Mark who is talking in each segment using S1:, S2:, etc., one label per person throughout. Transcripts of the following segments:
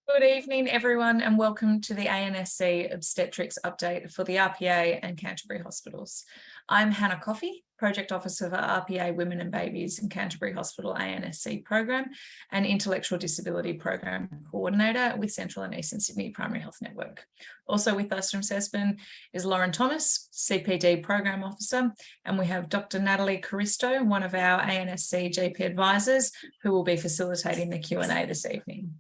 S1: Good evening, everyone, and welcome to the ANSC Obstetrics update for the RPA and Canterbury hospitals. I'm Hannah Coffey, Project Officer for RPA Women and Babies in Canterbury Hospital ANSC Program and Intellectual Disability Program Coordinator with Central and Eastern Sydney Primary Health Network. Also with us from Cesbon is Lauren Thomas, CPD Program Officer, and we have Dr. Natalie Caristo, one of our ANSC GP advisors, who will be facilitating the Q&A this evening.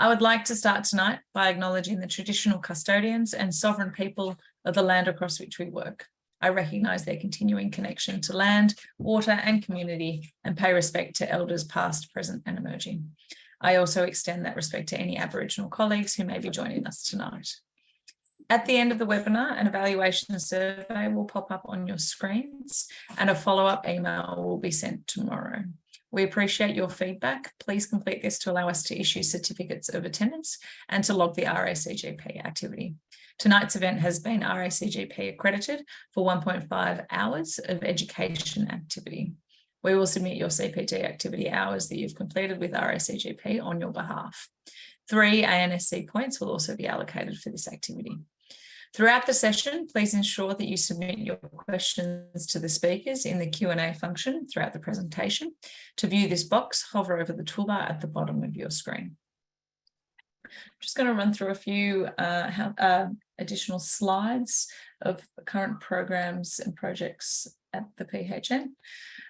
S1: I would like to start tonight by acknowledging the traditional custodians and sovereign people of the land across which we work. I recognise their continuing connection to land, water and community and pay respect to elders past, present and emerging. I also extend that respect to any Aboriginal colleagues who may be joining us tonight. At the end of the webinar, an evaluation survey will pop up on your screens and a follow-up email will be sent tomorrow. We appreciate your feedback. Please complete this to allow us to issue certificates of attendance and to log the RACGP activity. Tonight's event has been RACGP accredited for 1.5 hours of education activity. We will submit your CPD activity hours that you've completed with RACGP on your behalf. 3 ANSC points will also be allocated for this activity. Throughout the session, please ensure that you submit your questions to the speakers in the Q&A function throughout the presentation. To view this box, hover over the toolbar at the bottom of your screen. I'm just going to run through a few additional slides of current programs and projects at the PHN.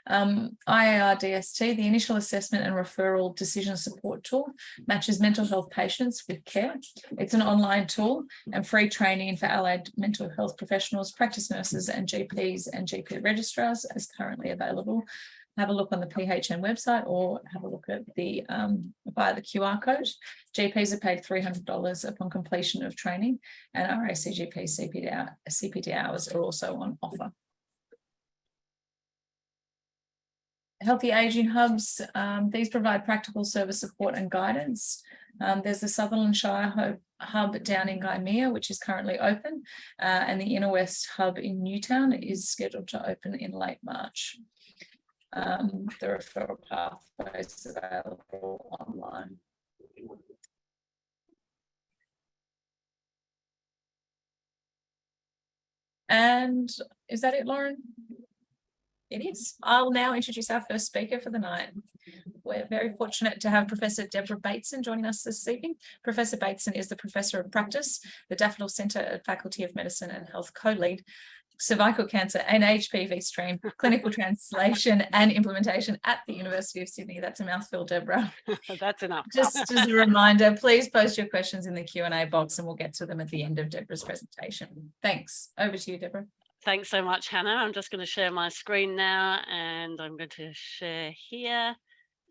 S1: IARDST, the initial assessment and referral decision support tool, matches mental health patients with care. It's an online tool and free training for allied mental health professionals, practice nurses and GPs and GP registrars is currently available. Have a look on the PHN website or have a look at the via the QR code. GPs are paid $300 upon completion of training and RACGP CPD hours are also on offer. Healthy Aging Hubs, these provide practical service support and guidance. There's the Sutherland Shire Hub down in Gymea, which is currently open, and the Inner West Hub in Newtown is scheduled to open in late March. The referral pathway is available online. And is that it, Lauren? It is. I'll now introduce our first speaker for the night. We're very fortunate to have Professor Deborah Bateson joining us this evening. Professor Bateson is the Professor of Practice, the Daffodil Centre at Faculty of Medicine and Health co-lead, cervical cancer and HPV stream, clinical translation and implementation at the University of Sydney. That's a mouthful, Deborah.
S2: That's enough.
S1: Just as a reminder, please post your questions in the Q&A box and we'll get to them at the end of Deborah's presentation. Thanks. Over to you, Deborah.
S2: Thanks so much, Hannah. I'm just going to share my screen now and I'm going to share here.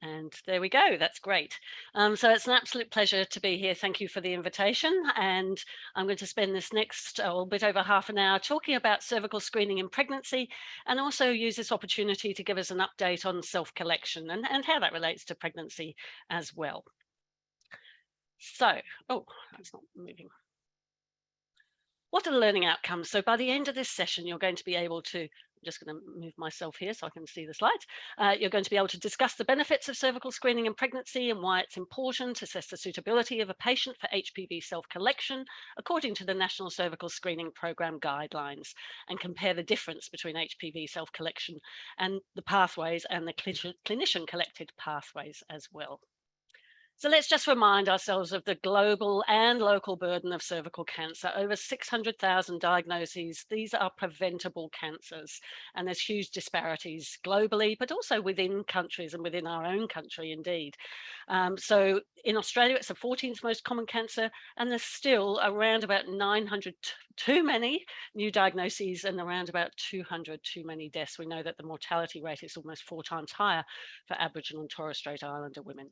S2: And there we go. That's great. So it's an absolute pleasure to be here. Thank you for the invitation. And I'm going to spend this next a bit over half an hour talking about cervical screening in pregnancy and also use this opportunity to give us an update on self-collection and how that relates to pregnancy as well. So, oh, that's not moving. What are the learning outcomes? So by the end of this session, you're going to be able to, I'm just going to move myself here so I can see the slides. You're going to be able to discuss the benefits of cervical screening in pregnancy and why it's important to assess the suitability of a patient for HPV self-collection according to the National Cervical Screening Programme guidelines and compare the difference between HPV self-collection and the pathways and the clinician-collected pathways as well. So let's just remind ourselves of the global and local burden of cervical cancer. Over 600,000 diagnoses. These are preventable cancers. And there's huge disparities globally, but also within countries and within our own country indeed. So in Australia, it's the 14th most common cancer, and there's still around about 900 too many new diagnoses and around about 200 too many deaths. We know that the mortality rate is almost 4 times higher for Aboriginal and Torres Strait Islander women.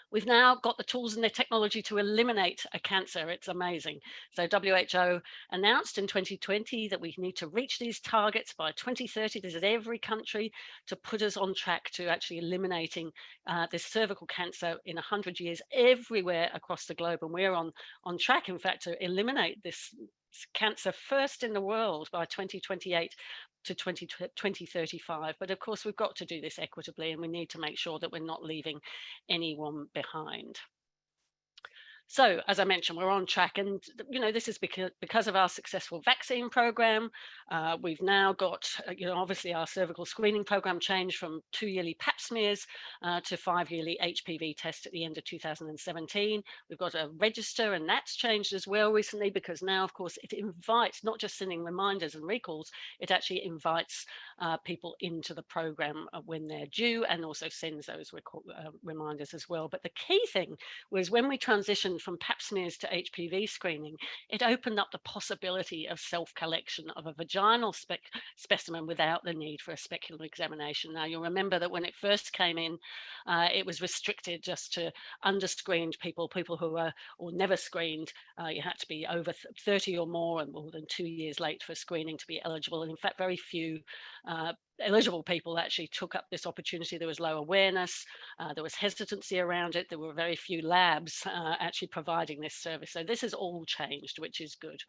S2: We've now got the tools and the technology to eliminate a cancer. It's amazing. So WHO announced in 2020 that we need to reach these targets by 2030. This is every country to put us on track to actually eliminating this cervical cancer in 100 years everywhere across the globe. And we're on track, in fact, to eliminate this cancer first in the world by 2028 to 2035. But of course, we've got to do this equitably, and we need to make sure that we're not leaving anyone behind. So, as I mentioned, we're on track, and this is because of our successful vaccine program. We've now got, obviously our cervical screening program changed from 2-yearly Pap smears to 5-yearly HPV tests at the end of 2017. We've got a register, and that's changed as well recently, because now, of course, it invites, not just sending reminders and recalls, it actually invites people into the program when they're due, and also sends those reminders as well. But the key thing was when we transitioned from Pap smears to HPV screening, it opened up the possibility of self-collection of a vaginal specimen without the need for a speculum examination. Now, you'll remember that when it first came in, it was restricted just to underscreened people who were or never screened. You had to be over 30 or more and more than 2 years late for screening to be eligible. And in fact, very few eligible people actually took up this opportunity. There was low awareness, there was hesitancy around it. There were very few labs actually providing this service. So this has all changed, which is good.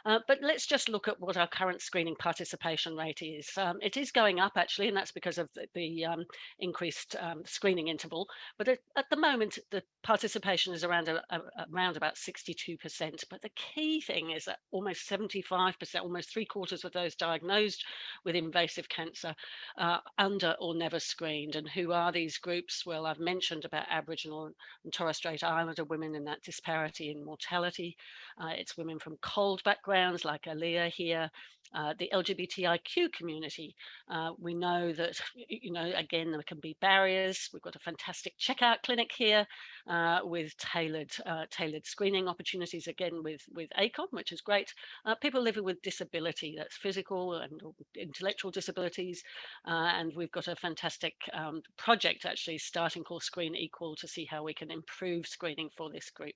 S2: But let's just look at what our current screening participation rate is. It is going up actually, and that's because of the increased screening interval. But at the moment, the participation is around about 62%. But the key thing is that almost 75%, almost 3/4 of those diagnosed with invasive cancer under or never screened. And who are these groups? Well, I've mentioned about Aboriginal and Torres Strait Islander women and that disparity in mortality. It's women from cold backgrounds like Aaliyah here, the LGBTIQ community. We know that, again, there can be barriers. We've got a fantastic checkout clinic here with tailored screening opportunities, again, with ACOM, which is great. People living with disability, that's physical and intellectual disabilities. And we've got a fantastic project actually starting called Screen Equal to see how we can improve screening for this group.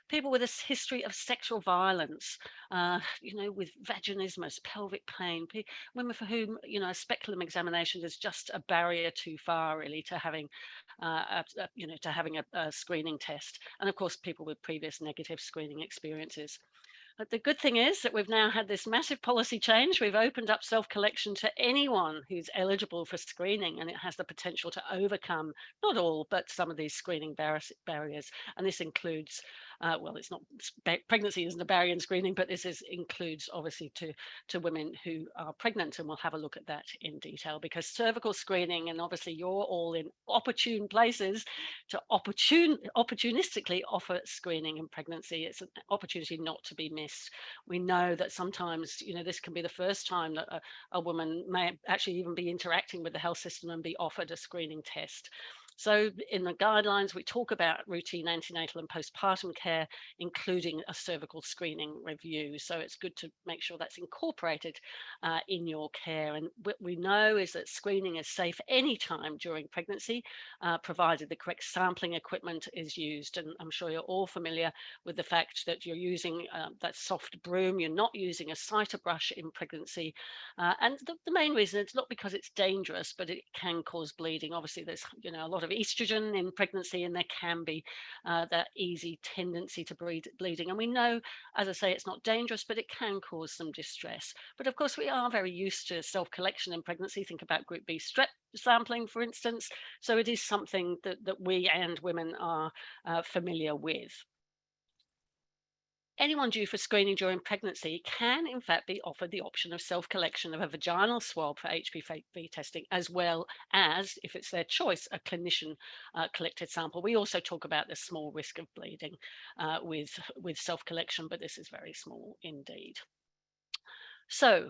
S2: People with a history of sexual violence, with vaginismus, pelvic pain, women for whom, a speculum examination is just a barrier too far, really, to having, a screening test. And of course, people with previous negative screening experiences. But the good thing is that we've now had this massive policy change. We've opened up self-collection to anyone who's eligible for screening, and it has the potential to overcome, not all, but some of these screening barriers. And this includes, it's not, pregnancy isn't a barrier in screening, but this includes obviously to women who are pregnant, and we'll have a look at that in detail, because cervical screening, and obviously you're all in opportune places to opportunistically offer screening in pregnancy. It's an opportunity not to be missed. We know that sometimes, this can be the first time that a woman may actually even be interacting with the health system and be offered a screening test. So in the guidelines, we talk about routine antenatal and postpartum care, including a cervical screening review. So it's good to make sure that's incorporated in your care. And what we know is that screening is safe anytime during pregnancy, provided the correct sampling equipment is used. And I'm sure you're all familiar with the fact that you're using that soft broom, you're not using a citer brush in pregnancy. And the main reason, it's not because it's dangerous, but it can cause bleeding. Obviously, there's a lot of estrogen in pregnancy, and there can be that easy tendency to bleeding. And we know, as I say, it's not dangerous, but it can cause some distress. But of course, we are very used to self-collection in pregnancy. Think about group B strep sampling, for instance. So it is something that we and women are familiar with. Anyone due for screening during pregnancy can, in fact, be offered the option of self-collection of a vaginal swab for HPV testing, as well as, if it's their choice, a clinician collected sample. We also talk about the small risk of bleeding with self-collection, but this is very small indeed. So,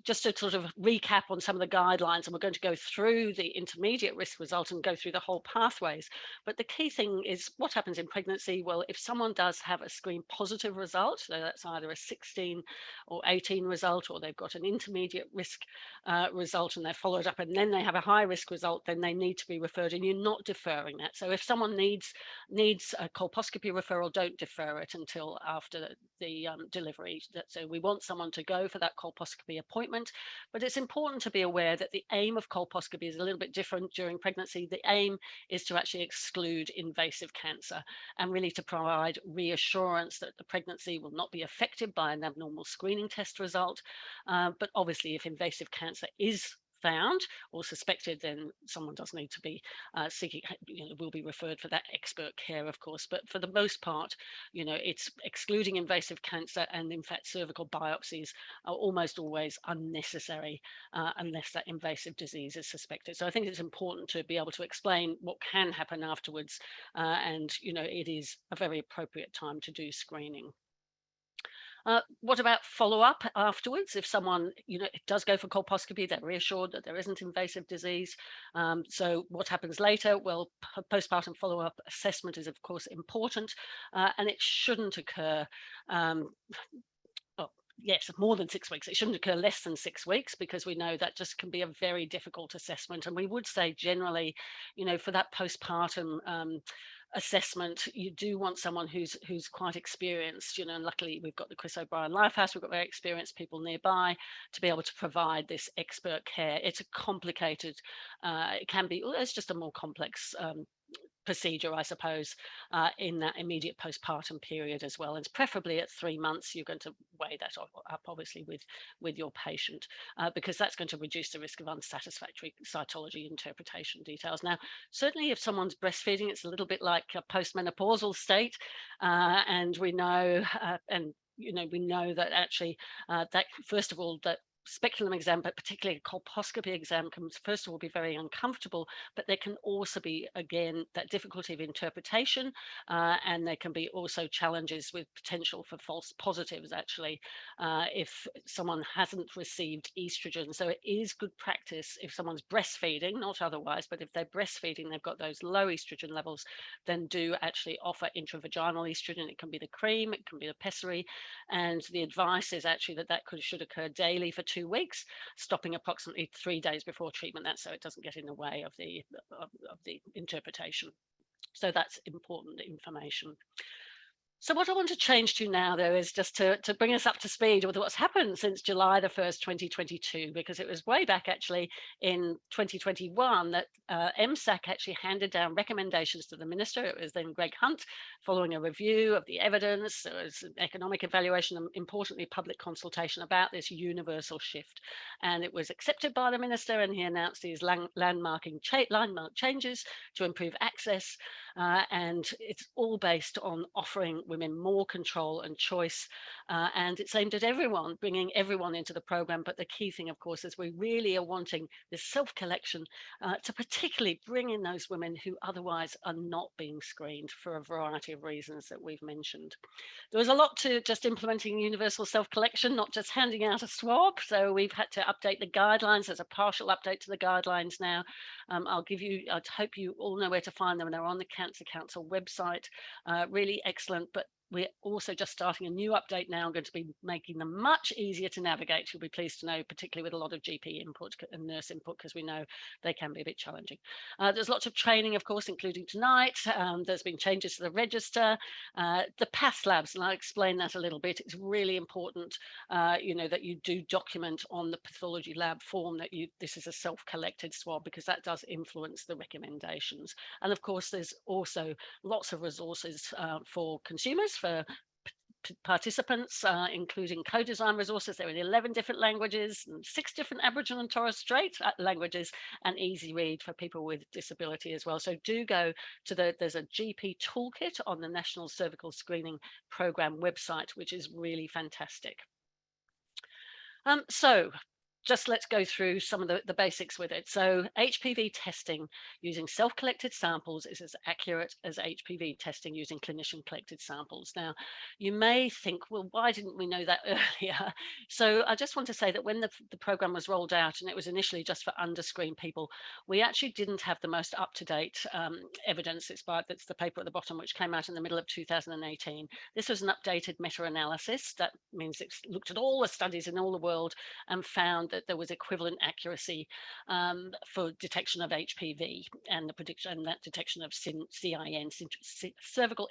S2: just to sort of recap on some of the guidelines, and we're going to go through the intermediate risk result and go through the whole pathways. But the key thing is what happens in pregnancy. Well, if someone does have a screen positive result, so that's either a 16 or 18 result, or they've got an intermediate risk result and they're followed up, and then they have a high risk result, then they need to be referred, and you're not deferring that. So if someone needs a colposcopy referral, don't defer it until after the delivery. So we want someone to go for that colposcopy appointment, but it's important to be aware that the aim of colposcopy is a little bit different during pregnancy. The aim is to actually exclude invasive cancer and really to provide reassurance that the pregnancy will not be affected by an abnormal screening test result. But obviously, if invasive cancer is found or suspected, then someone does need to be seeking, will be referred for that expert care, of course. But for the most part, it's excluding invasive cancer, and in fact, cervical biopsies are almost always unnecessary unless that invasive disease is suspected. So I think it's important to be able to explain what can happen afterwards, and it is a very appropriate time to do screening. What about follow-up afterwards? If someone, does go for colposcopy, they're reassured that there isn't invasive disease. So what happens later? Well, postpartum follow-up assessment is, of course, important, and it shouldn't occur yes, more than 6 weeks. It shouldn't occur less than 6 weeks, because we know that just can be a very difficult assessment. And we would say generally, for that postpartum assessment, you do want someone who's quite experienced, and luckily we've got the Chris O'Brien Lifehouse, we've got very experienced people nearby to be able to provide this expert care. It's a complicated, it can be, it's just a more complex procedure, I suppose, in that immediate postpartum period as well. And preferably at 3 months, you're going to weigh that up obviously with your patient, because that's going to reduce the risk of unsatisfactory cytology interpretation details. Now, certainly if someone's breastfeeding, it's a little bit like a postmenopausal state, and we know, we know that actually, that first of all, that speculum exam, but particularly a colposcopy exam, can first of all be very uncomfortable, but there can also be, again, that difficulty of interpretation, and there can be also challenges with potential for false positives, actually, if someone hasn't received estrogen. So it is good practice if someone's breastfeeding, not otherwise, but if they're breastfeeding, they've got those low estrogen levels, then do actually offer intravaginal estrogen. It can be the cream, it can be the pessary, and the advice is actually that should occur daily for 2 weeks, stopping approximately 3 days before treatment. That's so it doesn't get in the way of the interpretation. So that's important information. So what I want to change to now, though, is just to bring us up to speed with what's happened since July the 1st, 2022, because it was way back actually in 2021 that MSAC actually handed down recommendations to the minister. It was then Greg Hunt, following a review of the evidence. There was an economic evaluation and, importantly, public consultation about this universal shift. And it was accepted by the minister, and he announced these landmark changes to improve access. And it's all based on offering women more control and choice, and it's aimed at everyone, bringing everyone into the program. But the key thing, of course, is we really are wanting this self-collection to particularly bring in those women who otherwise are not being screened for a variety of reasons that we've mentioned. There was a lot to just implementing universal self-collection, not just handing out a swab. So we've had to update the guidelines. There's a partial update to the guidelines now. I hope you all know where to find them. They're on the Cancer Council website. Really excellent. But we're also just starting a new update now. I'm going to be making them much easier to navigate. You'll be pleased to know, particularly with a lot of GP input and nurse input, because we know they can be a bit challenging. There's lots of training, of course, including tonight. There's been changes to the register, the path labs, and I'll explain that a little bit. It's really important, that you do document on the pathology lab form that this is a self-collected swab, because that does influence the recommendations. And of course, there's also lots of resources for consumers, for participants, including co-design resources. They're in 11 different languages and 6 different Aboriginal and Torres Strait languages, and easy read for people with disability as well. So do go to there's a GP toolkit on the National Cervical Screening Program website, which is really fantastic. So just let's go through some of the basics with it. So HPV testing using self-collected samples is as accurate as HPV testing using clinician-collected samples. Now, you may think, well, why didn't we know that earlier? So I just want to say that when the program was rolled out, and it was initially just for under-screened people, we actually didn't have the most up-to-date evidence. That's the paper at the bottom, which came out in the middle of 2018. This was an updated meta-analysis. That means it's looked at all the studies in all the world and found that there was equivalent accuracy for detection of HPV and the prediction, that detection of CIN, cervical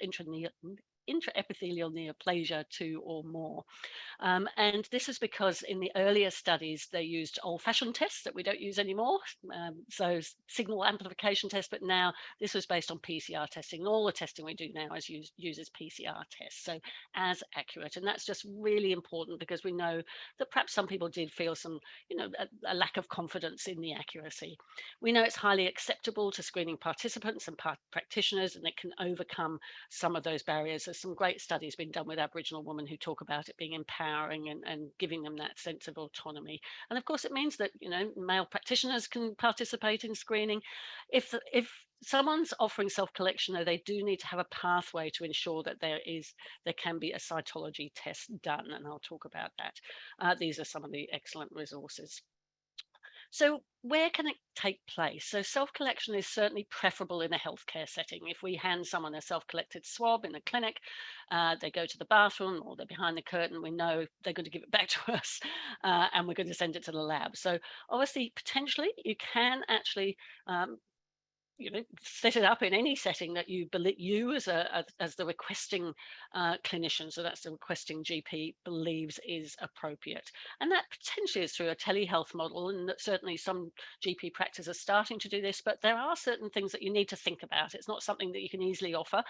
S2: intraepithelial neoplasia 2 or more. And this is because in the earlier studies, they used old-fashioned tests that we don't use anymore, so signal amplification tests, but now this was based on PCR testing. And all the testing we do now uses PCR tests, so as accurate. And that's just really important because we know that perhaps some people did feel some, a lack of confidence in the accuracy. We know it's highly acceptable to screening participants and practitioners, and it can overcome some of those barriers. There's some great studies being done with Aboriginal women who talk about it being empowering and giving them that sense of autonomy. And of course, it means that male practitioners can participate in screening. If someone's offering self-collection, though, they do need to have a pathway to ensure that there can be a cytology test done, and I'll talk about that. These are some of the excellent resources. So where can it take place? So self-collection is certainly preferable in a healthcare setting. If we hand someone a self-collected swab in a clinic, they go to the bathroom or they're behind the curtain, we know they're going to give it back to us and we're going to send it to the lab. So obviously, potentially, you can actually set it up in any setting that you believe you as the requesting clinician, so that's the requesting GP, believes is appropriate. And that potentially is through a telehealth model, and that certainly some GP practices are starting to do this, but there are certain things that you need to think about. It's not something that you can easily offer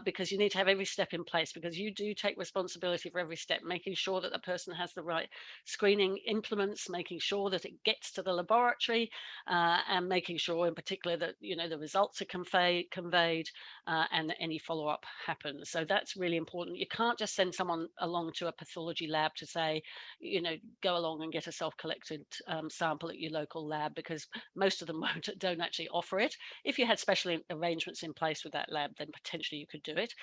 S2: because you need to have every step in place, because you do take responsibility for every step, making sure that the person has the right screening implements, making sure that it gets to the laboratory, and making sure in particular that the results are conveyed and that any follow-up happens. So that's really important. You can't just send someone along to a pathology lab to say, go along and get a self-collected sample at your local lab, because most of them don't actually offer it. If you had special arrangements in place with that lab, then potentially you could do it.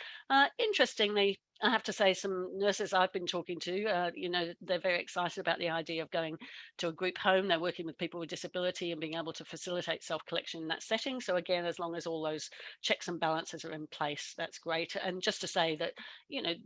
S2: Interestingly, I have to say, some nurses I've been talking to, they're very excited about the idea of going to a group home. They're working with people with disability and being able to facilitate self-collection in that setting. So again, as long as all those checks and balances are in place, that's great. And just to say that,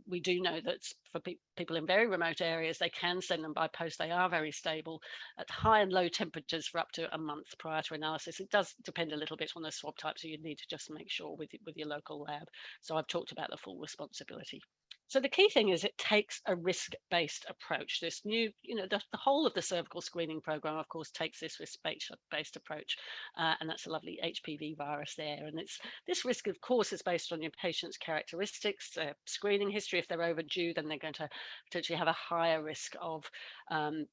S2: we do know that for people in very remote areas, they can send them by post. They are very stable at high and low temperatures for up to a month prior to analysis. It does depend a little bit on the swab type, so you need to just make sure with your local lab. So I've talked about the full responsibility. So the key thing is it takes a risk-based approach. This new, the whole of the cervical screening program, of course, takes this risk-based approach, and that's a lovely HPV virus there. And this risk, of course, is based on your patient's characteristics, their screening history. If they're overdue, then they're going to potentially have a higher risk of an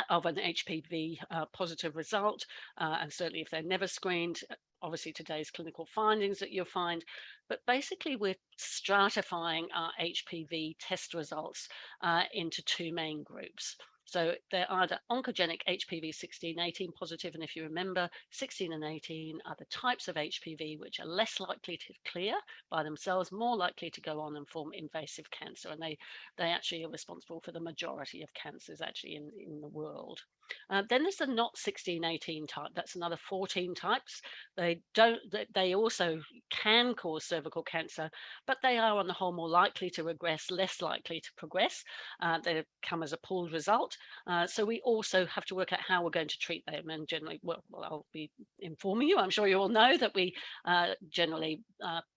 S2: HPV positive result, and certainly if they're never screened. Obviously, today's clinical findings that you'll find, but basically we're stratifying our HPV test results into two main groups. So they're either oncogenic HPV 16, 18 positive, and if you remember, 16 and 18 are the types of HPV which are less likely to clear by themselves, more likely to go on and form invasive cancer, and they actually are responsible for the majority of cancers actually in the world. Then there's the not 16, 18 type. That's another 14 types. They also can cause cervical cancer, but they are on the whole more likely to regress, less likely to progress. They come as a pooled result. So we also have to work out how we're going to treat them. And generally, well I'll be informing you. I'm sure you all know that we generally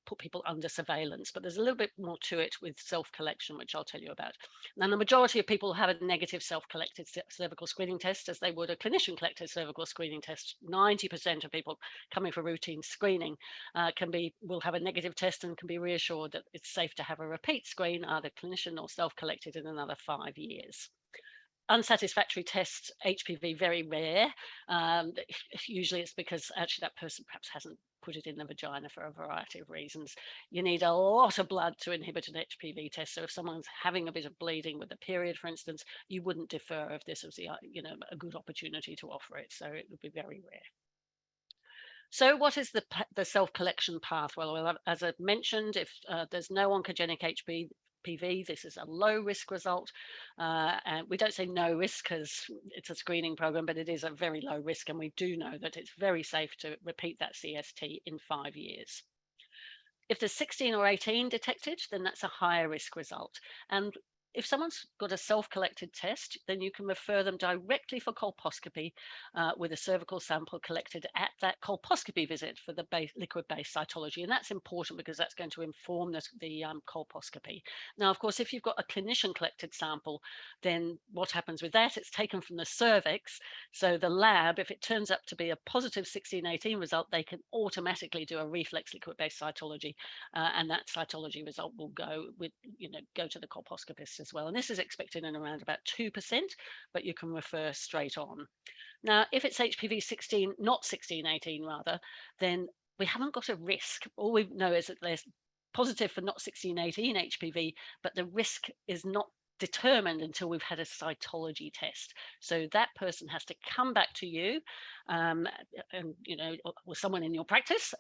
S2: put people under surveillance, but there's a little bit more to it with self-collection, which I'll tell you about. Now, the majority of people have a negative self-collected cervical screening test, as they would a clinician-collected cervical screening test. 90% of people coming for routine screening will have a negative test and can be reassured that it's safe to have a repeat screen, either clinician or self-collected, in another 5 years. Unsatisfactory tests, HPV, very rare. Usually it's because actually that person perhaps hasn't put it in the vagina for a variety of reasons. You need a lot of blood to inhibit an HPV test. So if someone's having a bit of bleeding with a period, for instance, you wouldn't defer if this was a good opportunity to offer it. So it would be very rare. So what is the self-collection path? Well, as I mentioned, if there's no oncogenic HPV, this is a low risk result. And we don't say no risk because it's a screening program, but it is a very low risk. And we do know that it's very safe to repeat that CST in 5 years. If there's 16 or 18 detected, then that's a higher risk result. And if someone's got a self-collected test, then you can refer them directly for colposcopy with a cervical sample collected at that colposcopy visit for the liquid-based cytology. And that's important because that's going to inform the colposcopy. Now, of course, if you've got a clinician-collected sample, then what happens with that? It's taken from the cervix. So the lab, if it turns up to be a positive 16/18 result, they can automatically do a reflex liquid-based cytology, and that cytology result will go to the colposcopist as well. And this is expected in around about 2%, but you can refer straight on. Now, if it's HPV 16, not 16/18 rather, then we haven't got a risk. All we know is that there's positive for not 16/18 HPV, but the risk is not determined until we've had a cytology test. So that person has to come back to you, and with someone in your practice,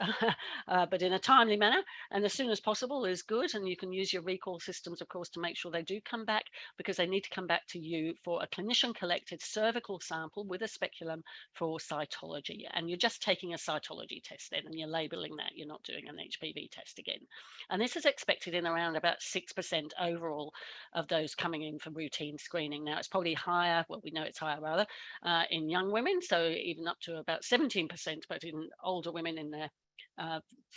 S2: but in a timely manner, and as soon as possible is good. And you can use your recall systems, of course, to make sure they do come back, because they need to come back to you for a clinician collected cervical sample with a speculum for cytology. And you're just taking a cytology test then, and you're labeling that. You're not doing an HPV test again. And this is expected in around about 6% overall of those coming in for routine screening. Now, it's probably higher, well, we know it's higher rather, in young women, so even up to about 17%, but in older women in their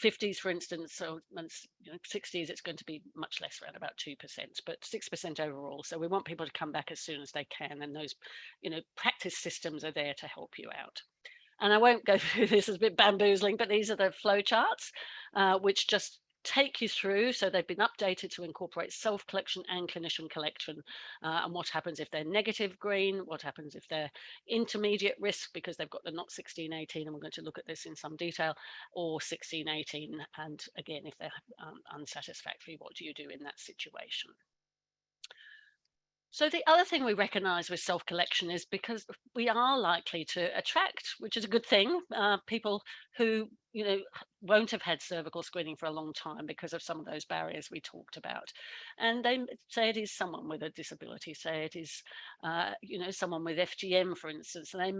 S2: 50s, for instance, so 60s, it's going to be much less, around about 2%, but 6% overall. So we want people to come back as soon as they can, and those, practice systems are there to help you out. And I won't go through this, as a bit bamboozling, but these are the flow charts, which just take you through. So they've been updated to incorporate self-collection and clinician collection, and what happens if they're negative green, what happens if they're intermediate risk because they've got the not 16/18, and we're going to look at this in some detail, or 16/18, and again, if they're unsatisfactory, what do you do in that situation? So the other thing we recognize with self-collection is because we are likely to attract, which is a good thing, people who won't have had cervical screening for a long time because of some of those barriers we talked about. And they say it is someone with a disability, say it is someone with FGM, for instance, and they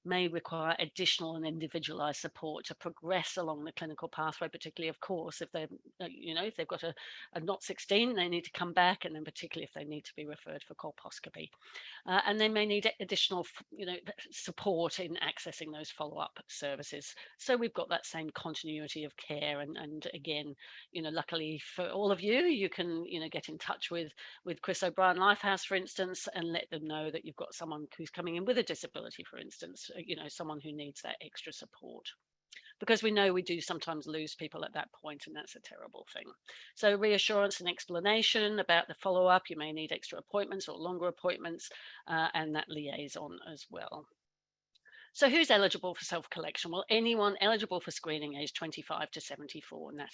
S2: may require additional and individualized support to progress along the clinical pathway, particularly, of course, if they've if they've got a not 16, they need to come back, and then particularly if they need to be referred for colposcopy. And they may need additional support in accessing those follow-up services. So we've got that same continuity of care, and again, luckily for all of you, you can get in touch with Chris O'Brien Lifehouse, for instance, and let them know that you've got someone who's coming in with a disability, for instance, someone who needs that extra support. Because we know we do sometimes lose people at that point, and that's a terrible thing. So reassurance and explanation about the follow-up. You may need extra appointments or longer appointments, and that liaison as well. So who's eligible for self-collection? Well, anyone eligible for screening age 25 to 74, and that,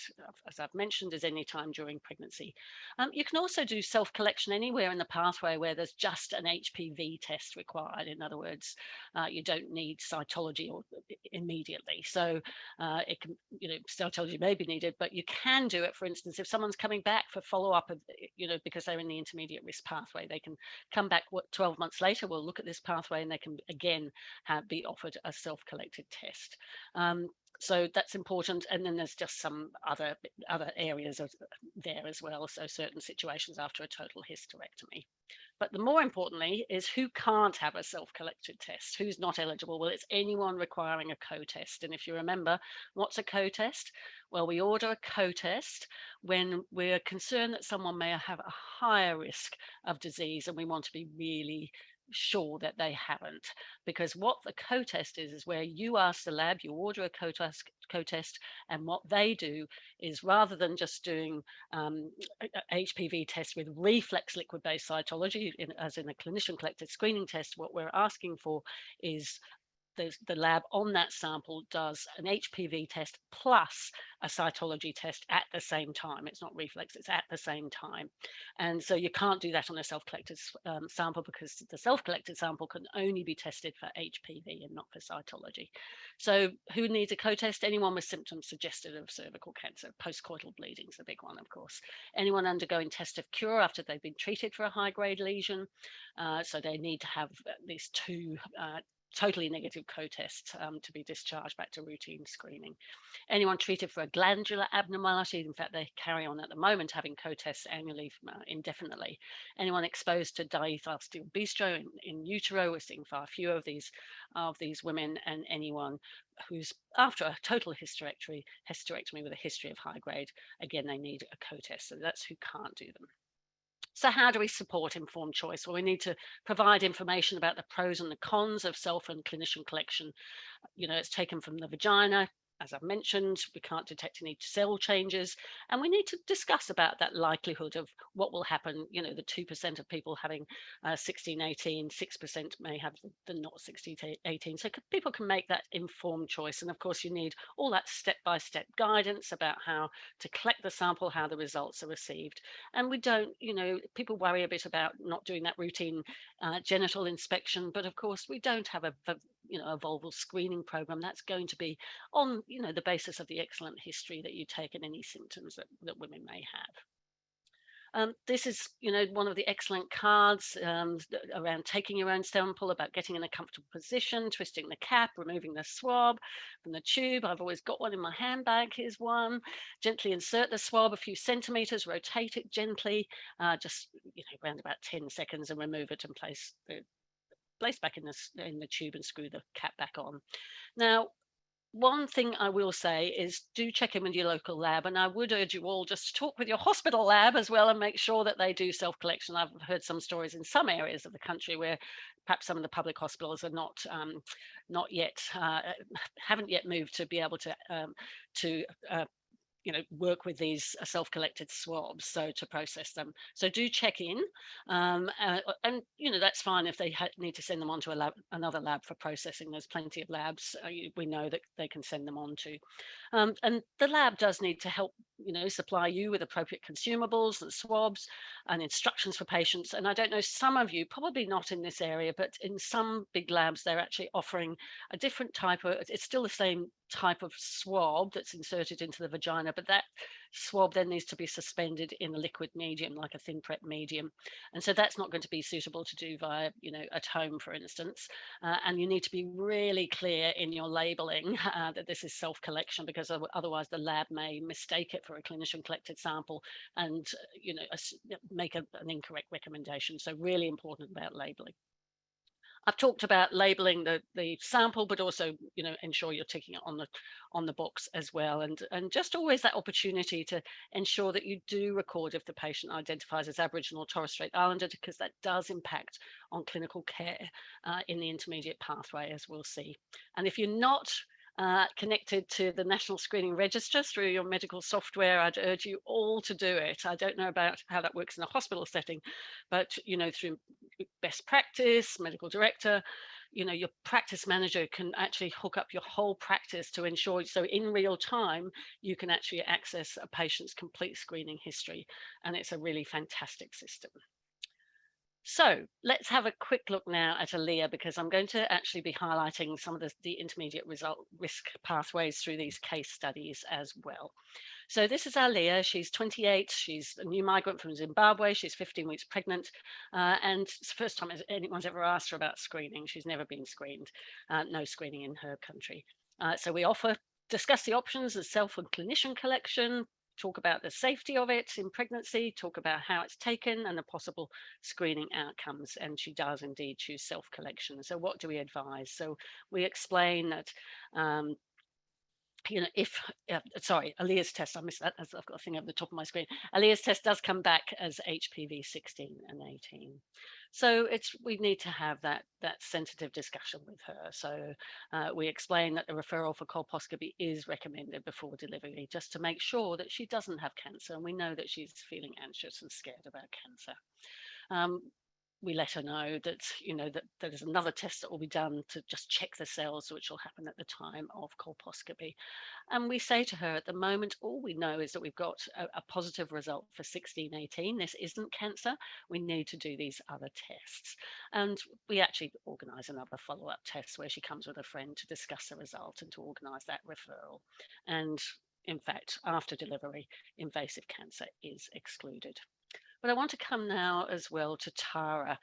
S2: as I've mentioned, is any time during pregnancy. You can also do self-collection anywhere in the pathway where there's just an HPV test required. In other words, you don't need cytology immediately. So it can, cytology may be needed, but you can do it, for instance, if someone's coming back for follow-up, because they're in the intermediate risk pathway, they can come back 12 months later. We'll look at this pathway, and they can again be offered a self-collected test. So that's important. And then there's just some other areas there as well. So certain situations after a total hysterectomy. But the more importantly is who can't have a self-collected test, who's not eligible. Well, it's anyone requiring a co-test. And if you remember, what's a co-test? Well, we order a co-test when we're concerned that someone may have a higher risk of disease, and we want to be really sure that they haven't. Because what the co-test is where you ask the lab, you order a co-test, and what they do is, rather than just doing HPV test with reflex liquid-based cytology, as in a clinician-collected screening test, what we're asking for is the lab on that sample does an HPV test plus a cytology test at the same time. It's not reflex, it's at the same time. And so you can't do that on a self-collected sample, because the self-collected sample can only be tested for HPV and not for cytology. So who needs a co-test? Anyone with symptoms suggestive of cervical cancer. Postcoital bleeding is a big one, of course. Anyone undergoing test of cure after they've been treated for a high-grade lesion. So they need to have at least 2 totally negative co-test to be discharged back to routine screening. Anyone treated for a glandular abnormality, in fact, they carry on at the moment having co-tests annually indefinitely. Anyone exposed to diethyl bistro in utero, we're seeing far fewer of these women, and anyone who's after a total hysterectomy with a history of high grade, again, they need a co-test. So that's who can't do them. So how do we support informed choice? Well, we need to provide information about the pros and the cons of self and clinician collection. It's taken from the vagina. As I've mentioned, we can't detect any cell changes, and we need to discuss about that likelihood of what will happen. The 2% of people having 1618, 6% may have the not 1618. So people can make that informed choice. And of course, you need all that step-by-step guidance about how to collect the sample, how the results are received. And we don't, people worry a bit about not doing that routine genital inspection, but of course, we don't have a vulval screening program that's going to be on the basis of the excellent history that you take and any symptoms that women may have. This is one of the excellent cards around taking your own sample, about getting in a comfortable position, twisting the cap, removing the swab from the tube. I've always got one in my handbag. Here's one. Gently insert the swab a few centimeters, rotate it gently, just around about 10 seconds, and remove it and place back in the tube and screw the cap back on. Now, one thing I will say is do check in with your local lab, and I would urge you all just to talk with your hospital lab as well and make sure that they do self-collection. I've heard some stories in some areas of the country where perhaps some of the public hospitals are not yet haven't yet moved to be able to work with these self-collected swabs, so to process them. So do check in, and that's fine if they need to send them on to another lab for processing. There's plenty of labs we know that they can send them on to, and the lab does need to help supply you with appropriate consumables and swabs and instructions for patients. And I don't know, some of you, probably not in this area, but in some big labs they're actually offering a different type of, it's still the same type of swab that's inserted into the vagina, but that swab then needs to be suspended in a liquid medium, like a thin prep medium. And so that's not going to be suitable to do via, at home, for instance. And you need to be really clear in your labeling that this is self-collection, because otherwise the lab may mistake it for a clinician collected sample and, make an incorrect recommendation. So really important about labeling. I've talked about labeling the sample, but also, ensure you're ticking it on the box as well. And just always that opportunity to ensure that you do record if the patient identifies as Aboriginal or Torres Strait Islander, because that does impact on clinical care in the intermediate pathway, as we'll see. And if you're not connected to the National Screening Register through your medical software, I'd urge you all to do it. I don't know about how that works in a hospital setting, but through best practice, medical director, your practice manager can actually hook up your whole practice to ensure, so in real time, you can actually access a patient's complete screening history. And it's a really fantastic system. So let's have a quick look now at ALEA, because I'm going to actually be highlighting some of the intermediate risk pathways through these case studies as well. So this is ALEA. She's 28. She's a new migrant from Zimbabwe. She's 15 weeks pregnant. And it's the first time anyone's ever asked her about screening. She's never been screened. No screening in her country. So we discuss the options of self and clinician collection, talk about the safety of it in pregnancy, talk about how it's taken and the possible screening outcomes. And she does indeed choose self-collection. So what do we advise? So we explain that ALEA's test, I missed that, as I've got a thing at the top of my screen. ALEA's test does come back as HPV 16 and 18. So we need to have that sensitive discussion with her. So we explain that the referral for colposcopy is recommended before delivery, just to make sure that she doesn't have cancer. And we know that she's feeling anxious and scared about cancer. We let her know that, that there's another test that will be done to just check the cells, which will happen at the time of colposcopy. And we say to her, at the moment, all we know is that we've got a positive result for 1618. This isn't cancer. We need to do these other tests. And we actually organise another follow-up test where she comes with a friend to discuss the result and to organise that referral. And in fact, after delivery, invasive cancer is excluded. But I want to come now as well to Tara.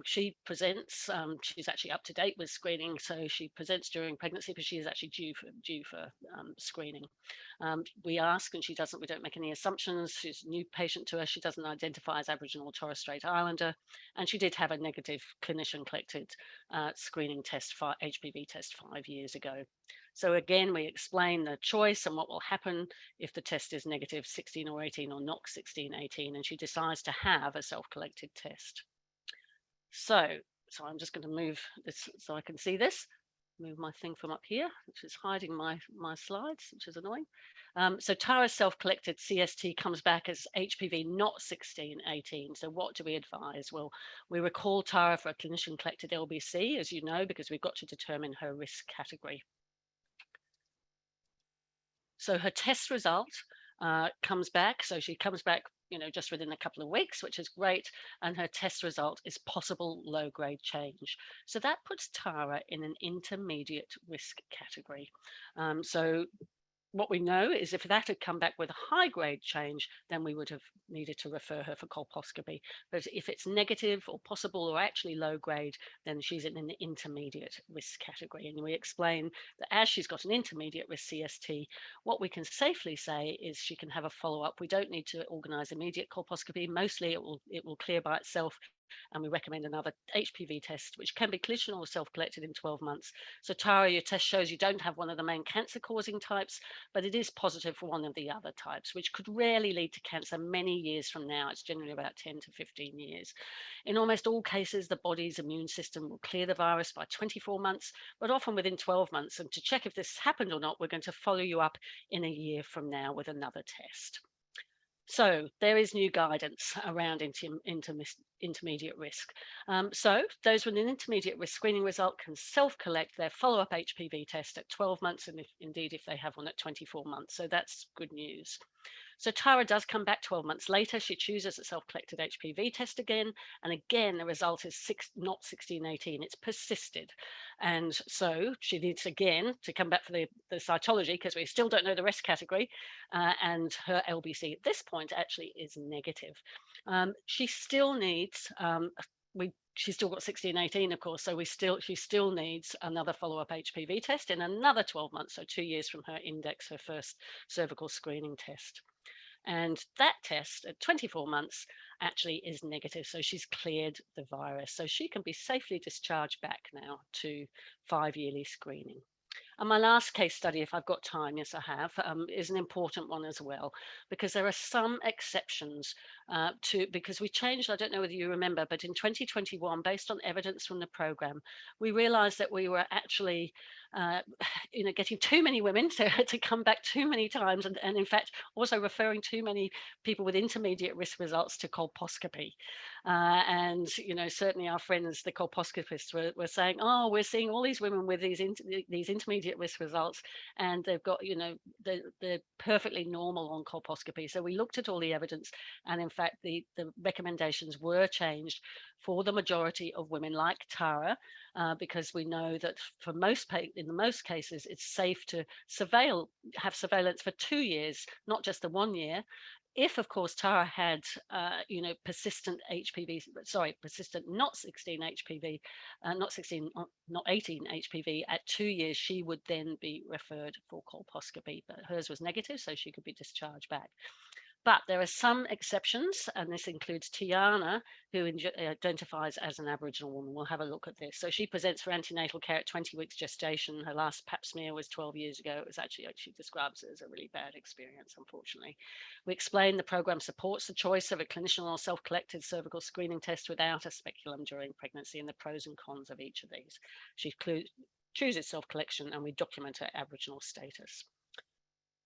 S2: She presents, she's actually up to date with screening, so she presents during pregnancy because she is actually due for screening. We ask, and we don't make any assumptions. She's a new patient to us. She doesn't identify as Aboriginal or Torres Strait Islander, and she did have a negative clinician collected screening test for HPV test 5 years ago. So again, we explain the choice and what will happen if the test is negative 16 or 18 or not 16, 18, and she decides to have a self-collected test. So I'm just going to move this so I can see this. Move my thing from up here, which is hiding my slides, which is annoying. So Tara's self-collected CST comes back as HPV not 16, 18. So what do we advise? Well, we recall Tara for a clinician collected LBC, as you know, because we've got to determine her risk category. So her test result comes back. So she comes back, just within a couple of weeks, which is great. And her test result is possible low-grade change. So that puts Tara in an intermediate risk category. So what we know is if that had come back with a high grade change, then we would have needed to refer her for colposcopy. But if it's negative or possible or actually low grade, then she's in an intermediate risk category. And we explain that as she's got an intermediate risk CST, what we can safely say is she can have a follow-up. We don't need to organize immediate colposcopy. Mostly it will clear by itself. And we recommend another HPV test, which can be clinician or self-collected in 12 months. So Tara, your test shows you don't have one of the main cancer-causing types, but it is positive for one of the other types, which could rarely lead to cancer many years from now. It's generally about 10 to 15 years. In almost all cases, the body's immune system will clear the virus by 24 months, but often within 12 months. And to check if this happened or not, we're going to follow you up in a year from now with another test. So there is new guidance around intermediate risk. So those with an intermediate risk screening result can self-collect their follow-up HPV test at 12 months, and indeed if they have one at 24 months. So that's good news. So Tara does come back 12 months later. She chooses a self-collected HPV test again. And again, the result is not 16, 18. It's persisted. And so she needs again to come back for the cytology because we still don't know the risk category. And her LBC at this point actually is negative. She still needs she's still got 16, 18, of course, so she still needs another follow-up HPV test in another 12 months, so 2 years from her index, her first cervical screening test. And that test at 24 months actually is negative, so she's cleared the virus. So she can be safely discharged back now to 5-yearly screening. And my last case study, if I've got time, yes, I have, is an important one as well, because there are some exceptions because we changed, I don't know whether you remember, but in 2021, based on evidence from the program, we realized that we were actually, getting too many women to come back too many times, and in fact, also referring too many people with intermediate risk results to colposcopy. And, certainly our friends, the colposcopists were saying, oh, we're seeing all these women with these intermediate risk results, and they've got, they're perfectly normal on colposcopy. So we looked at all the evidence, and in fact, the recommendations were changed for the majority of women like Tara, because we know that for in the most cases, it's safe to have surveillance for 2 years, not just the 1 year. If, of course, Tara had, persistent not 16 HPV, not 18 HPV at 2 years, she would then be referred for colposcopy. But hers was negative, so she could be discharged back. But there are some exceptions, and this includes Tiana, who identifies as an Aboriginal woman. We'll have a look at this. So she presents for antenatal care at 20 weeks gestation. Her last pap smear was 12 years ago. It was actually, she describes it as a really bad experience, unfortunately. We explain the program supports the choice of a clinician or self-collected cervical screening test without a speculum during pregnancy and the pros and cons of each of these. She chooses self-collection, and we document her Aboriginal status.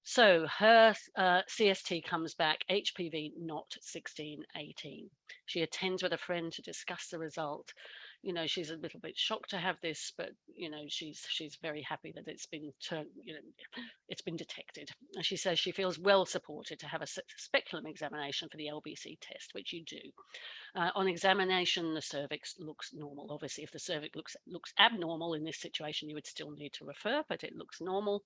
S2: So her CST comes back HPV not 16, 18. She attends with a friend to discuss the result. She's a little bit shocked to have this, but she's very happy that it's been it's been detected. And she says she feels well supported to have a speculum examination for the LBC test, which you do. On examination, the cervix looks normal. Obviously, if the cervix looks abnormal in this situation, you would still need to refer, but it looks normal.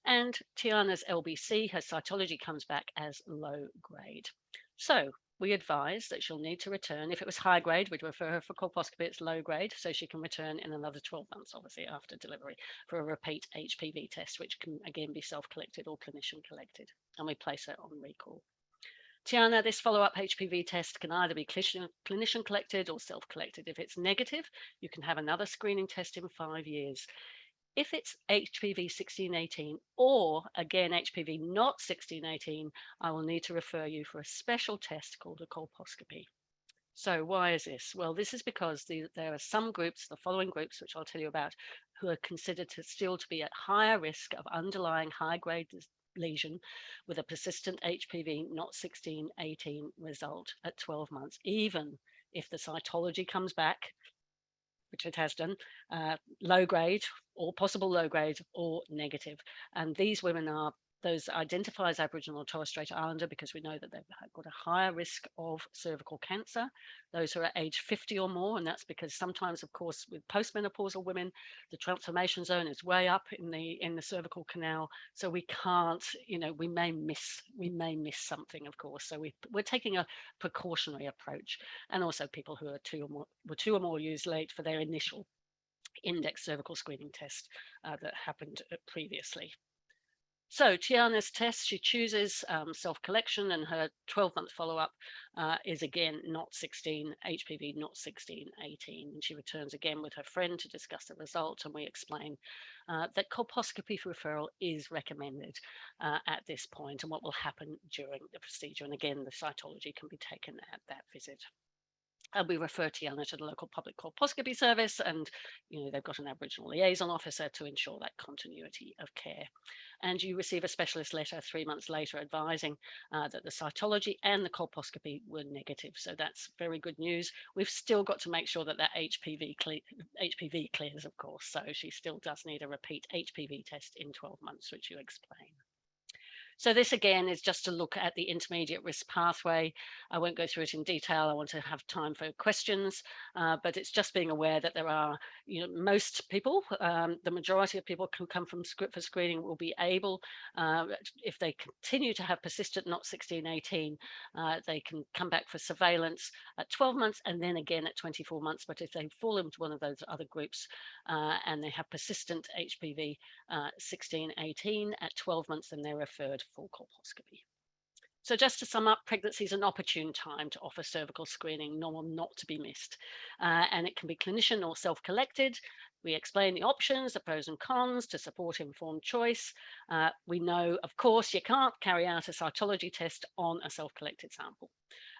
S2: And Tiana's LBC, her cytology comes back as low grade. So we advise that she'll need to return. If it was high grade, we'd refer her for colposcopy. It's low grade, so she can return in another 12 months, obviously after delivery, for a repeat HPV test, which can again be self-collected or clinician collected, and we place her on recall. Tiana, this follow-up HPV test can either be clinician collected or self-collected. If it's negative, you can have another screening test in 5 years. If it's HPV 1618 or again HPV not 1618, I will need to refer you for a special test called a colposcopy. So why is this? Well, this is because there are some groups, the following groups, which I'll tell you about, who are considered to still to be at higher risk of underlying high-grade lesion with a persistent HPV not 1618 result at 12 months, even if the cytology comes back, which it has done, low grade or possible low grade or negative. And these women are those identify as Aboriginal or Torres Strait Islander because we know that they've got a higher risk of cervical cancer. Those who are age 50 or more, and that's because sometimes, of course, with postmenopausal women, the transformation zone is way up in the cervical canal, so we can't, we may miss something, of course. So we're taking a precautionary approach, and also people who are two or more years late for their initial index cervical screening test that happened previously. So Tiana's test, she chooses self-collection, and her 12-month follow-up is again not 16, HPV not 1618. And she returns again with her friend to discuss the result, and we explain that colposcopy for referral is recommended at this point and what will happen during the procedure. And again, the cytology can be taken at that visit. We refer Tiana to the local public colposcopy service, and they've got an Aboriginal liaison officer to ensure that continuity of care. And you receive a specialist letter 3 months later advising that the cytology and the colposcopy were negative. So that's very good news. We've still got to make sure that HPV clears, of course. So she still does need a repeat HPV test in 12 months, which you explain. So this again is just to look at the intermediate risk pathway. I won't go through it in detail. I want to have time for questions, but it's just being aware that there are, most people, the majority of people who come from for screening will be able, if they continue to have persistent not 1618, they can come back for surveillance at 12 months and then again at 24 months. But if they fall into one of those other groups and they have persistent HPV 1618 at 12 months, then they're referred for colposcopy. So just to sum up, pregnancy is an opportune time to offer cervical screening, not to be missed. And it can be clinician or self-collected. We explain the options, the pros and cons to support informed choice. We know, of course, you can't carry out a cytology test on a self-collected sample.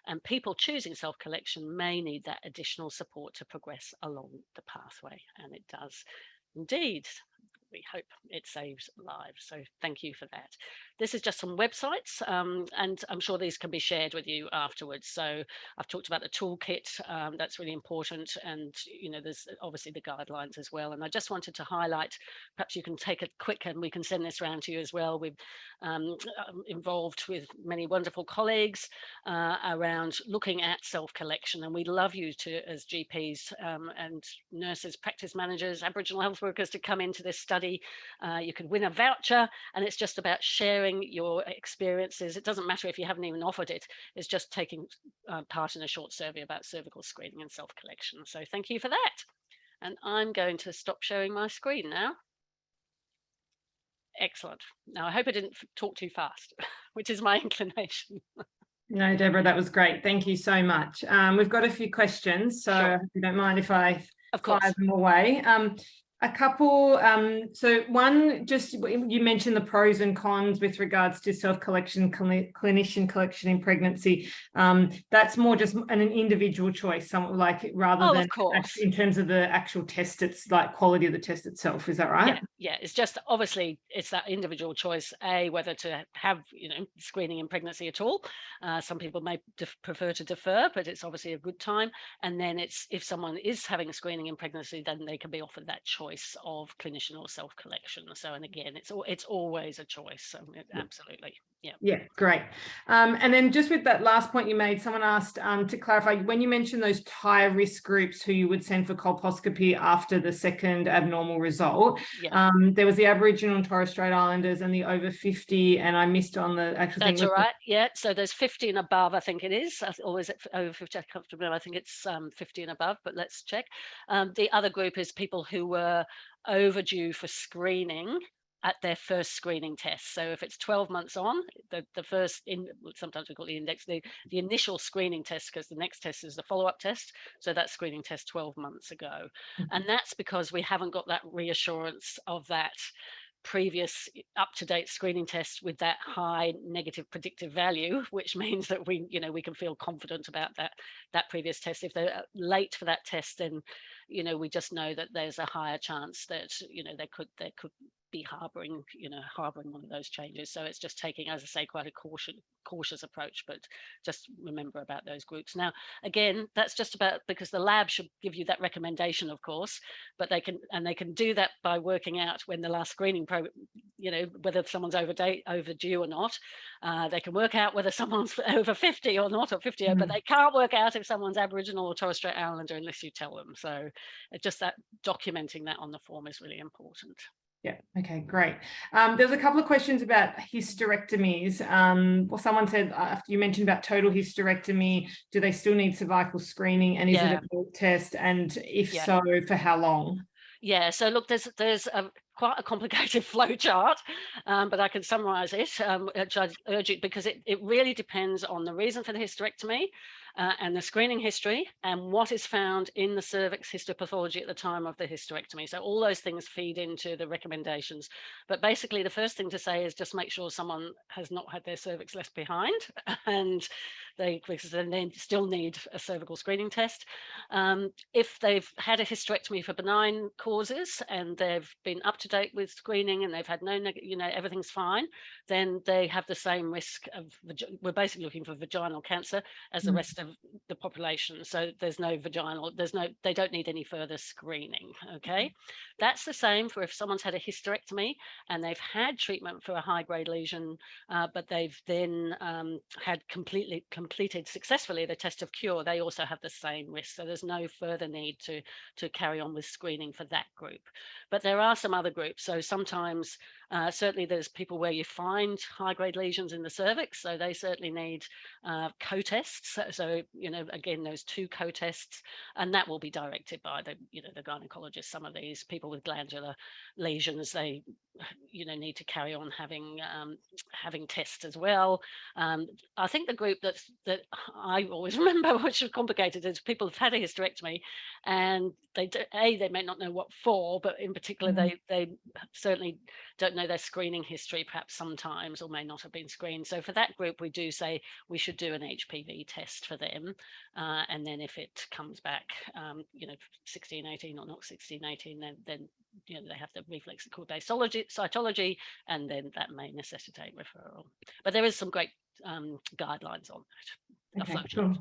S2: And people choosing self-collection may need that additional support to progress along the pathway. And it does indeed. We hope it saves lives. So thank you for that. This is just some websites, and I'm sure these can be shared with you afterwards. So I've talked about the toolkit, that's really important. And, there's obviously the guidelines as well. And I just wanted to highlight, perhaps you can take a quick, and we can send this around to you as well. We've involved with many wonderful colleagues around looking at self-collection. And we'd love you to, as GPs and nurses, practice managers, Aboriginal health workers, to come into this study. You could win a voucher, and it's just about sharing your experiences. It doesn't matter if you haven't even offered it. It's just taking part in a short survey about cervical screening and self-collection. So thank you for that. And I'm going to stop sharing my screen now. Excellent. Now, I hope I didn't talk too fast, which is my inclination.
S3: No, Deborah, that was great. Thank you so much. We've got a few questions, so
S2: Sure.
S3: if you don't mind if I
S2: fire
S3: them away. A couple, so one, just you mentioned the pros and cons with regards to self-collection, clinician collection in pregnancy. That's more just an individual choice, rather than in terms of the actual test, it's like quality of the test itself. Is that right?
S2: Yeah, it's just obviously it's that individual choice, whether to have screening in pregnancy at all. Some people may prefer to defer, but it's obviously a good time. And then it's if someone is having a screening in pregnancy, then they can be offered that choice. choice of clinician or self-collection. So, and again, it's always a choice. So absolutely. Yeah.
S3: Yeah, great. And then just with that last point you made, someone asked to clarify, when you mentioned those higher risk groups who you would send for colposcopy after the second abnormal result, there was the Aboriginal and Torres Strait Islanders and the over 50, and I missed on the actual thing.
S2: That's all right. Yeah. So there's 50 and above, I think it is. Or is it over 50? I can't remember. I think it's 50 and above, but let's check. The other group is people who were overdue for screening at their first screening test. So if it's 12 months on, the first, sometimes we call it the index, the initial screening test, because the next test is the follow-up test. So that screening test 12 months ago. And that's because we haven't got that reassurance of that previous up-to-date screening test with that high negative predictive value, which means that we can feel confident about that previous test. If they're late for that test, then we just know that there's a higher chance that they could be harboring one of those changes. So it's just taking, as I say, quite a cautious approach, but just remember about those groups. Now, again, that's just about, because the lab should give you that recommendation, of course, but they can do that by working out when the last screening whether someone's overdue or not. They can work out whether someone's over 50 or not, or 50, but they can't work out if someone's Aboriginal or Torres Strait Islander unless you tell them. So just that documenting that on the form is really important.
S3: Yeah. Okay, great. There's a couple of questions about hysterectomies. Well, someone said, after you mentioned about total hysterectomy, do they still need cervical screening, and is it a bulk test? And if so, for how long?
S2: Yeah, so look, there's quite a complicated flow chart, but I can summarize it, which I urge you, because it really depends on the reason for the hysterectomy and the screening history and what is found in the cervix histopathology at the time of the hysterectomy. So all those things feed into the recommendations. But basically, the first thing to say is just make sure someone has not had their cervix left behind, and because then they still need a cervical screening test. If they've had a hysterectomy for benign causes and they've been up to date with screening and they've had no, everything's fine, then they have the same risk of, we're basically looking for vaginal cancer as the rest of the population. So there's no vaginal, they don't need any further screening. Okay. That's the same for if someone's had a hysterectomy and they've had treatment for a high grade lesion, but they've then had completed successfully the test of cure, they also have the same risk. So there's no further need to carry on with screening for that group. But there are some other groups. So sometimes, certainly there's people where you find high-grade lesions in the cervix. So they certainly need co-tests. So, again, those 2 co-tests, and that will be directed by the gynecologist. Some of these people with glandular lesions, they, need to carry on having tests as well. I think the group that I always remember, which is complicated, is people who've had a hysterectomy and they may not know what for, but in particular, they certainly don't know their screening history, perhaps sometimes, or may not have been screened. So for that group, we do say we should do an HPV test for them. And then if it comes back, 1618 or not 1618, then they have the reflex cord-based cytology, and then that may necessitate referral. But there is some great guidelines on that.
S3: Okay, cool.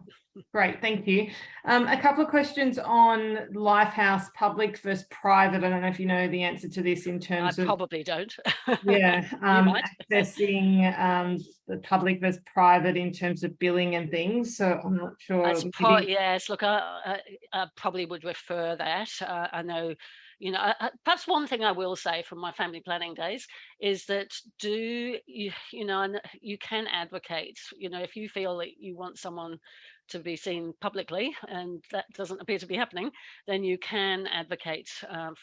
S3: Great, thank you. A couple of questions on Lifehouse public versus private. I don't know if you know the answer to this in terms of...
S2: I probably don't.
S3: Accessing the public versus private in terms of billing and things. So I'm not sure.
S2: Yes, look, I probably would refer that. I know, perhaps one thing I will say from my family planning days is that you can advocate, if you feel that you want someone to be seen publicly and that doesn't appear to be happening, then you can advocate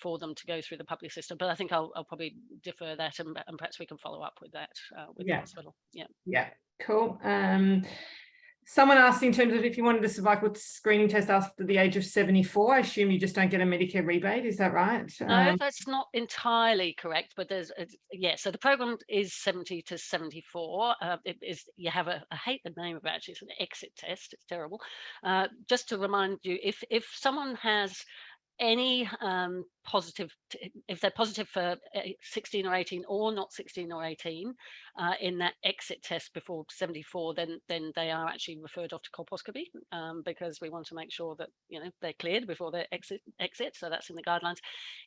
S2: for them to go through the public system. But I think I'll probably defer that, and perhaps we can follow up with that with the hospital. Yeah,
S3: cool. Someone asked in terms of if you wanted a cervical screening test after the age of 74, I assume you just don't get a Medicare rebate. Is that right?
S2: No, that's not entirely correct, but so the program is 70 to 74. It is, you have I hate the name of it, actually, it's an exit test. It's terrible. Just to remind you, if someone has any positive, if they're positive for 16 or 18 or not 16 or 18 in that exit test before 74, then they are actually referred off to colposcopy, because we want to make sure that, you know, they're cleared before they exit. So that's in the guidelines.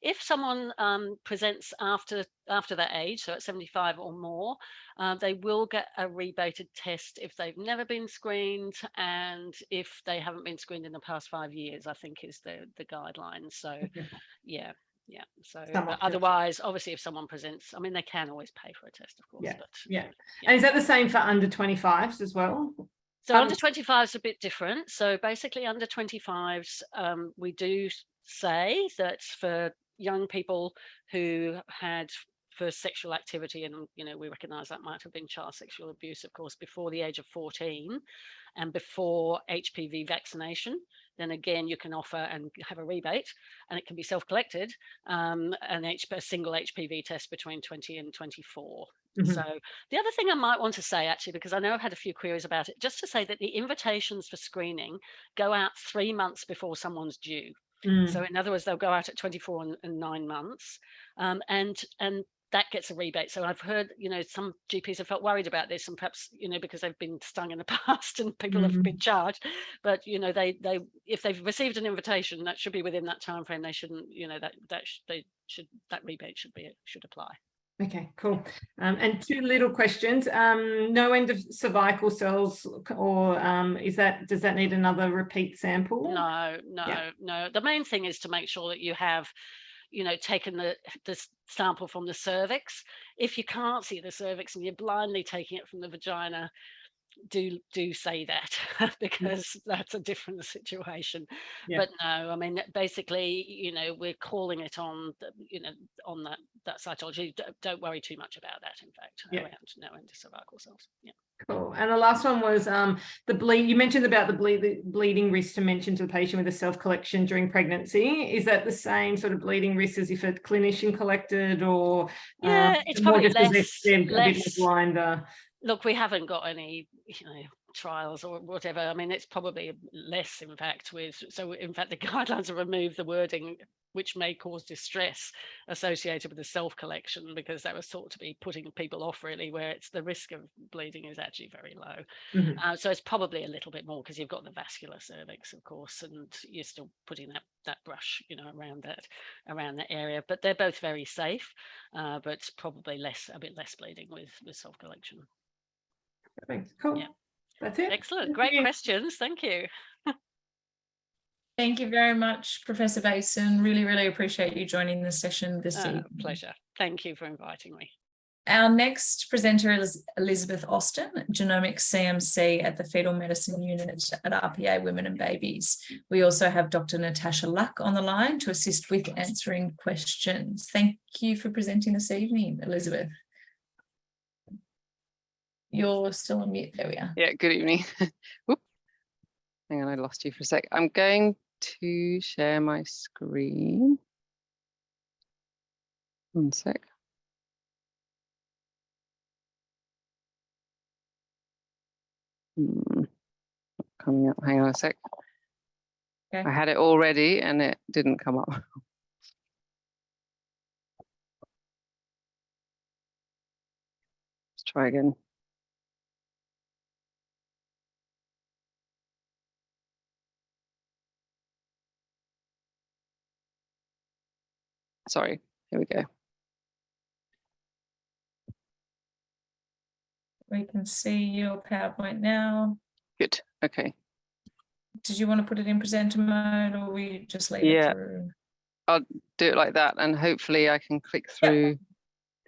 S2: If someone presents after that age, so at 75 or more, they will get a rebated test if they've never been screened, and if they haven't been screened in the past 5 years, I think is the guidelines. So yeah. So but otherwise, obviously, if someone presents, I mean, they can always pay for a test, of course.
S3: Yeah. And is that the same for under 25s as well?
S2: So under 25 is a bit different. So basically under 25s, we do say that for young people who had first sexual activity, and, you know, we recognize that might have been child sexual abuse, of course, before the age of 14 and before HPV vaccination, then again, you can offer and have a rebate, and it can be self-collected, a single HPV test between 20 and 24. So the other thing I might want to say, actually, because I know I've had a few queries about it, just to say that the invitations for screening go out 3 months before someone's due. So in other words, they'll go out at 24 and 9 months, and that gets a rebate. So I've heard, you know, some GPs have felt worried about this, and perhaps, you know, because they've been stung in the past and people have been charged, but, you know, they if they've received an invitation, that should be within that time frame. They shouldn't, you know, that rebate should apply.
S3: Okay, cool. And two little questions. No end of cervical cells, or does that need another repeat sample?
S2: No. The main thing is to make sure that you have, you know, taken the sample from the cervix. If you can't see the cervix and you're blindly taking it from the vagina, do say that, because that's a different situation. But no, I mean, basically, you know, we're calling it on on that cytology. Don't worry too much about that, in fact, around no endocervical cells.
S3: Cool. And the last one was the bleed. You mentioned about the bleeding risk to mention to the patient with a self-collection during pregnancy. Is that the same sort of bleeding risk as if a clinician collected, or
S2: it's probably less
S3: a bit more blind?
S2: Look, we haven't got any, you know, trials or whatever. I mean, it's probably less, in fact, so in fact, the guidelines have removed the wording which may cause distress associated with the self-collection, because that was thought to be putting people off, really, where it's the risk of bleeding is actually very low. So it's probably a little bit more because you've got the vascular cervix, of course, and you're still putting that brush, you know, around that area. But they're both very safe, but probably a bit less bleeding with self-collection.
S3: Perfect. Cool.
S2: Yeah.
S3: That's it.
S2: Excellent. Great questions. Thank you.
S1: Thank you very much, Professor Bateson. Really, really appreciate you joining the session this evening.
S2: Pleasure. Thank you for inviting me.
S1: Our next presenter is Elizabeth Austin, Genomics CMC at the Fetal Medicine Unit at RPA Women and Babies. We also have Dr. Natasha Luck on the line to assist with answering questions. Thank you for presenting this evening, Elizabeth. You're still on mute. There we are.
S4: Yeah, good evening. Whoop. Hang on, I lost you for a sec. I'm going to share my screen. One sec. Coming up. Hang on a sec. Okay. I had it already and it didn't come up. Let's try again. Sorry, here we go.
S1: We can see your PowerPoint now.
S4: Good, okay.
S1: Did you want to put it in presenter mode, or we just leave it through?
S4: I'll do it like that, and hopefully I can click through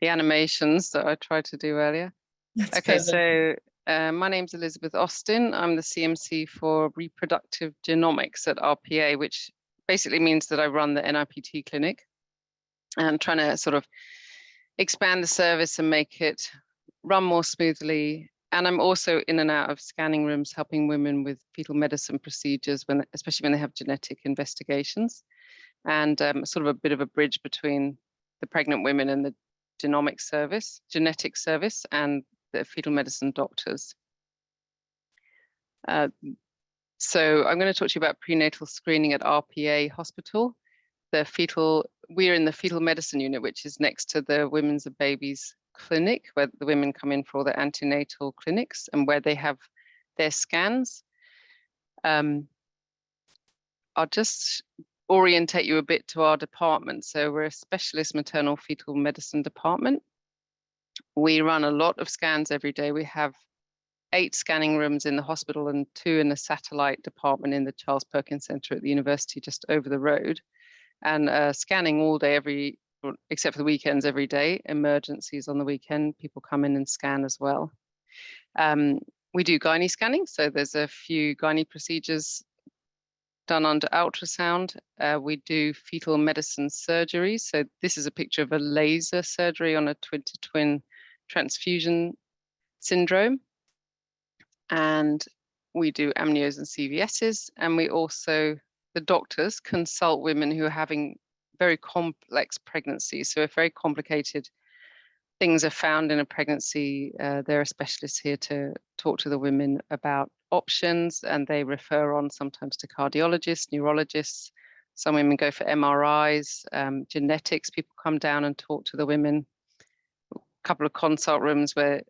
S4: the animations that I tried to do earlier.
S1: That's
S4: okay,
S1: perfect.
S4: So my name's Elizabeth Austin. I'm the CMC for reproductive genomics at RPA, which basically means that I run the NIPT clinic. And trying to sort of expand the service and make it run more smoothly. And I'm also in and out of scanning rooms helping women with fetal medicine procedures, especially when they have genetic investigations, and sort of a bit of a bridge between the pregnant women and the genetic service, and the fetal medicine doctors. So I'm going to talk to you about prenatal screening at RPA Hospital. we're in the fetal medicine unit, which is next to the women's and babies clinic, where the women come in for all the antenatal clinics and where they have their scans. I'll just orientate you a bit to our department. So we're a specialist maternal fetal medicine department. We run a lot of scans every day. We have 8 scanning rooms in the hospital and 2 in a satellite department in the Charles Perkins Centre at the university just over the road. And scanning all day, except for the weekends, every day. Emergencies on the weekend, people come in and scan as well. We do gynae scanning, so there's a few gynae procedures done under ultrasound. We do fetal medicine surgery. So this is a picture of a laser surgery on a twin-to-twin transfusion syndrome. And we do amnios and CVSs. And we also, the doctors consult women who are having very complex pregnancies. So if very complicated things are found in a pregnancy, there are specialists here to talk to the women about options, and they refer on sometimes to cardiologists, neurologists. Some women go for MRIs, genetics, people come down and talk to the women. A couple of consult rooms where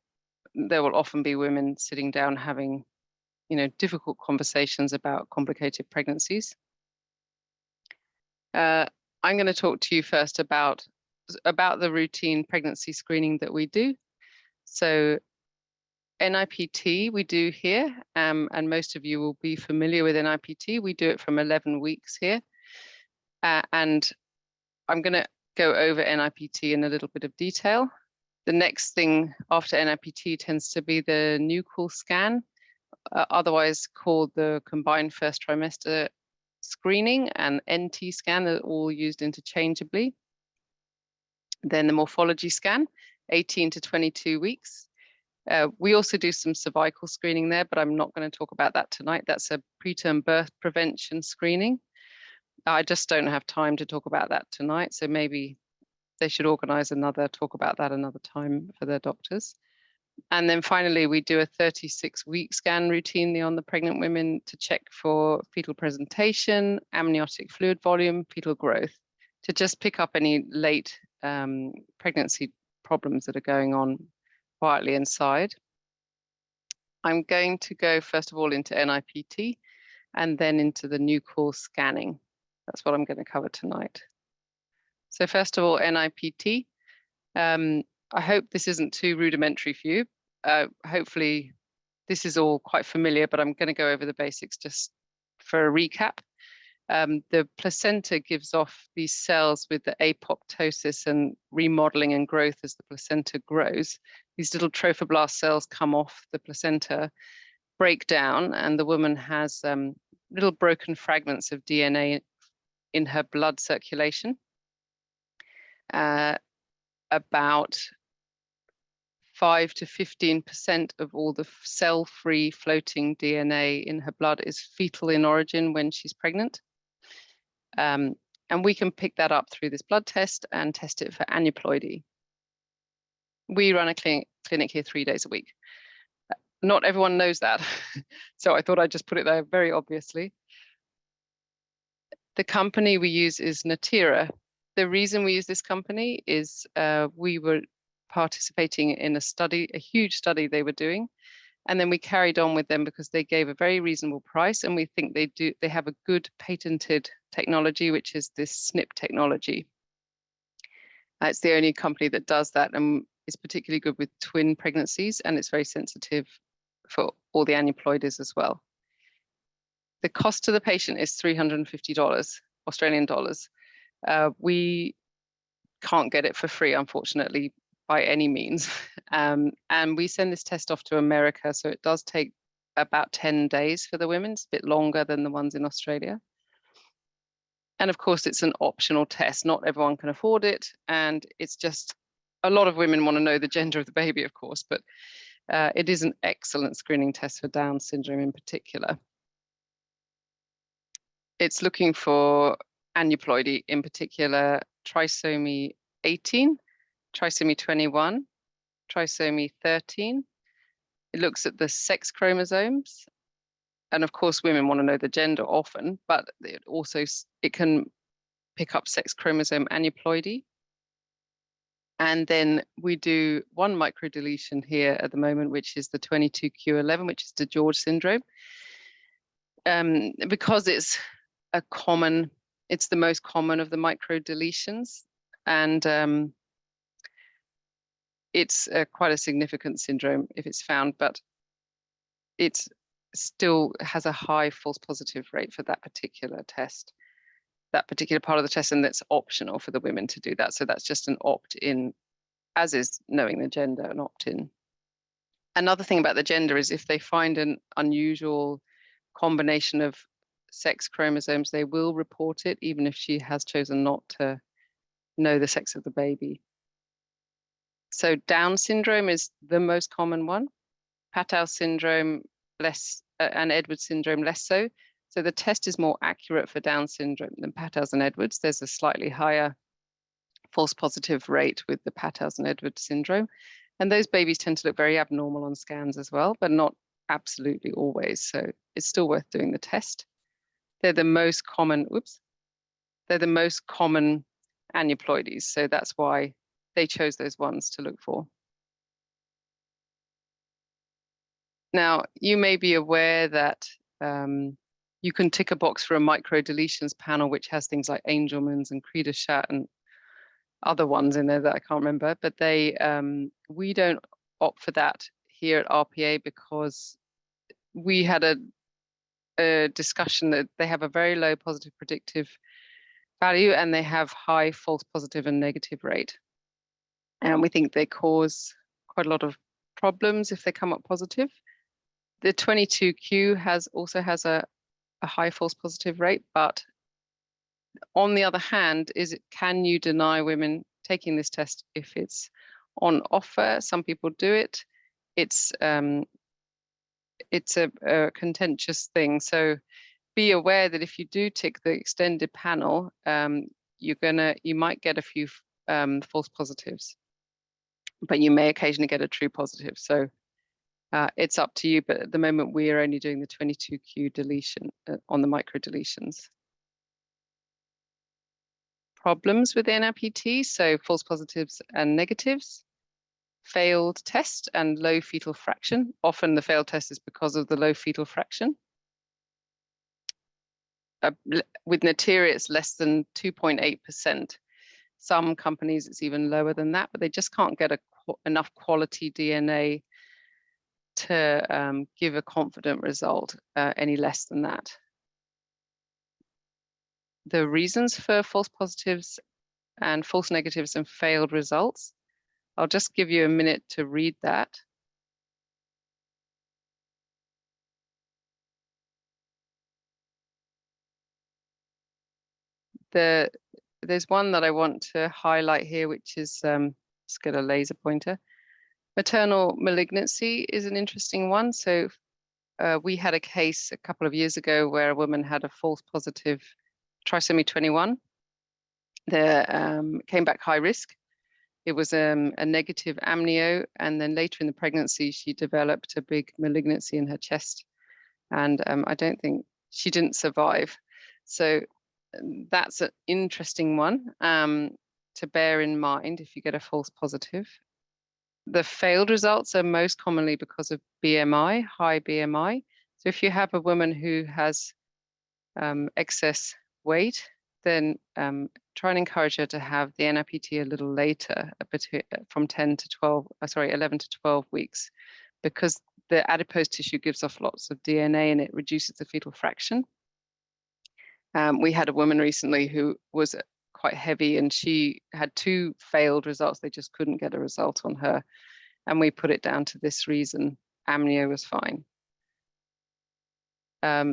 S4: there will often be women sitting down having, difficult conversations about complicated pregnancies. I'm going to talk to you first about the routine pregnancy screening that we do. So NIPT we do here, and most of you will be familiar with NIPT. We do it from 11 weeks here. And I'm going to go over NIPT in a little bit of detail. The next thing after NIPT tends to be the nuchal scan, otherwise called the combined first trimester screening, and NT scan are all used interchangeably. Then the morphology scan, 18 to 22 weeks. We also do some cervical screening there, but I'm not going to talk about that tonight. That's a preterm birth prevention screening. I just don't have time to talk about that tonight, so maybe they should organize talk about that another time for their doctors. And then finally, we do a 36-week scan routinely on the pregnant women to check for fetal presentation, amniotic fluid volume, fetal growth, to just pick up any late pregnancy problems that are going on quietly inside. I'm going to go first of all into NIPT and then into the nuchal scanning. That's what I'm going to cover tonight. So first of all, NIPT. I hope this isn't too rudimentary for you. Hopefully this is all quite familiar, but I'm going to go over the basics just for a recap. The placenta gives off these cells with the apoptosis and remodeling and growth as the placenta grows. These little trophoblast cells come off the placenta, break down, and the woman has little broken fragments of DNA in her blood circulation. About 5 to 15% of all the cell-free floating DNA in her blood is fetal in origin when she's pregnant. And we can pick that up through this blood test and test it for aneuploidy. We run a clinic here 3 days a week. Not everyone knows that, so I thought I'd just put it there very obviously. The company we use is Natera. The reason we use this company is we were participating in a study, a huge study they were doing, and then we carried on with them because they gave a very reasonable price, and we think they have a good patented technology, which is this SNP technology. It's the only company that does that, and is particularly good with twin pregnancies, and it's very sensitive for all the aneuploidies as well. The cost to the patient is $350 Australian dollars. We can't get it for free, unfortunately, by any means. And we send this test off to America, so it does take about 10 days for the women. It's a bit longer than the ones in Australia. And of course, it's an optional test. Not everyone can afford it. And it's just, a lot of women want to know the gender of the baby, of course, but it is an excellent screening test for Down syndrome in particular. It's looking for aneuploidy, in particular trisomy 18, trisomy 21, trisomy 13. It looks at the sex chromosomes. And of course, women want to know the gender often, but it can pick up sex chromosome aneuploidy. And then we do one microdeletion here at the moment, which is the 22q11, which is the George syndrome. Because it's it's the most common of the microdeletions, and it's quite a significant syndrome if it's found, but it still has a high false positive rate for that particular test, that particular part of the test, and that's optional for the women to do that. So that's just an opt-in, as is knowing the gender, an opt-in. Another thing about the gender is if they find an unusual combination of sex chromosomes, they will report it, even if she has chosen not to know the sex of the baby. So Down syndrome is the most common one. Patau syndrome less, and Edwards syndrome less so. So the test is more accurate for Down syndrome than Patau's and Edwards. There's a slightly higher false positive rate with the Patau's and Edwards syndrome. And those babies tend to look very abnormal on scans as well, but not absolutely always. So it's still worth doing the test. They're the most common, they're the most common aneuploidies. So that's why they chose those ones to look for. Now, you may be aware that you can tick a box for a microdeletions panel, which has things like Angelman's and Crederschatt and other ones in there that I can't remember, but they we don't opt for that here at RPA because we had a discussion that they have a very low positive predictive value and they have high false positive and negative rate. And we think they cause quite a lot of problems if they come up positive. The 22q also has a high false positive rate, but on the other hand, can you deny women taking this test if it's on offer? Some people do it. It's a contentious thing. So be aware that if you do tick the extended panel, you might get a few false positives, but you may occasionally get a true positive. So it's up to you, but at the moment we are only doing the 22q deletion on the microdeletions. Problems with NIPT, so false positives and negatives, failed test and low fetal fraction. Often the failed test is because of the low fetal fraction. With Natera, it's less than 2.8%. Some companies, it's even lower than that, but they just can't get enough quality DNA to give a confident result any less than that. The reasons for false positives and false negatives and failed results, I'll just give you a minute to read that. There's one that I want to highlight here, which is, let's get a laser pointer. Maternal malignancy is an interesting one. So we had a case a couple of years ago where a woman had a false positive trisomy 21. They came back high risk. It was a negative amnio, and then later in the pregnancy, she developed a big malignancy in her chest. And I don't think she didn't survive. So that's an interesting one to bear in mind if you get a false positive. The failed results are most commonly because of BMI, high BMI. So if you have a woman who has excess weight, then try and encourage her to have the NIPT a little later, from 11 to 12 weeks, because the adipose tissue gives off lots of DNA and it reduces the fetal fraction. We had a woman recently who was quite heavy and she had 2 failed results. They just couldn't get a result on her. And we put it down to this reason. Amnio was fine.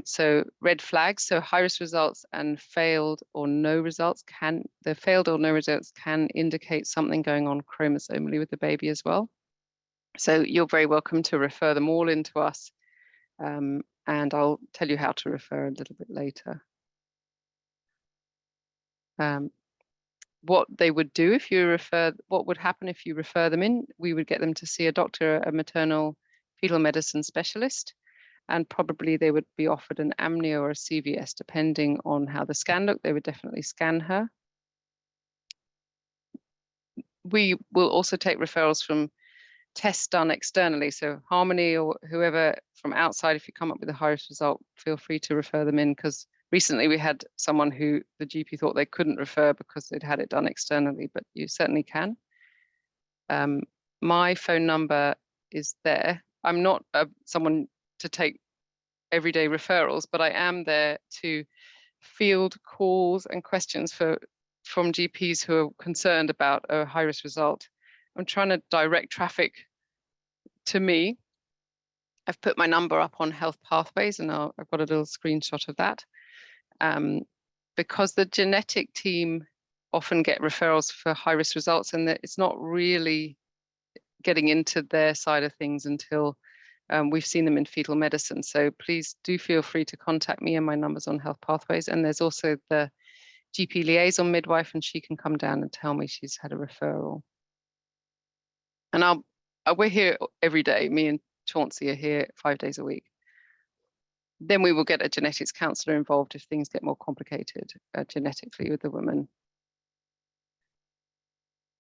S4: So red flags, so high risk results and failed or no results can indicate something going on chromosomally with the baby as well. So you're very welcome to refer them all into us. And I'll tell you how to refer a little bit later. What they would do if you refer, what would happen if you refer them in, we would get them to see a doctor, a maternal fetal medicine specialist. and probably they would be offered an amnio or a CVS, depending on how the scan looked. They would definitely scan her. We will also take referrals from tests done externally. So Harmony or whoever from outside, if you come up with a high-risk result, feel free to refer them in, because recently we had someone who the GP thought they couldn't refer because they'd had it done externally, but you certainly can. My phone number is there. I'm not someone to take everyday referrals, but I am there to field calls and questions from GPs who are concerned about a high-risk result. I'm trying to direct traffic to me. I've put my number up on Health Pathways, and I've got a little screenshot of that. Because the genetic team often get referrals for high-risk results, and it's not really getting into their side of things until we've seen them in fetal medicine. So please do feel free to contact me, and my number's on Health Pathways. And there's also the GP liaison midwife, and she can come down and tell me she's had a referral. And we're here every day. Me and Chauncey are here 5 days a week. Then we will get a genetics counsellor involved if things get more complicated genetically with the woman.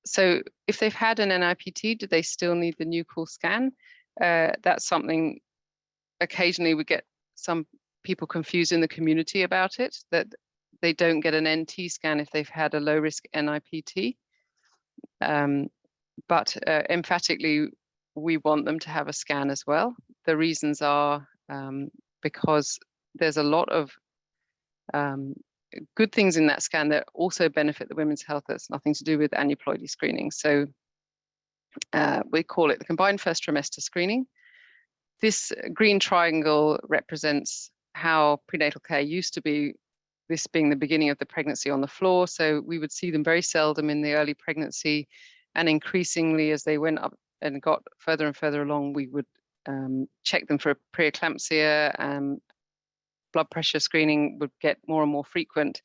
S4: So if they've had an NIPT, do they still need the nuchal scan? That's something occasionally we get some people confused in the community about it, that they don't get an NT scan if they've had a low-risk NIPT. But emphatically, we want them to have a scan as well. The reasons are because there's a lot of good things in that scan that also benefit the women's health. That's nothing to do with aneuploidy screening. So we call it the combined first trimester screening. This green triangle represents how prenatal care used to be, this being the beginning of the pregnancy on the floor. So we would see them very seldom in the early pregnancy, and increasingly as they went up and got further and further along, we would check them for preeclampsia. Blood pressure screening would get more and more frequent,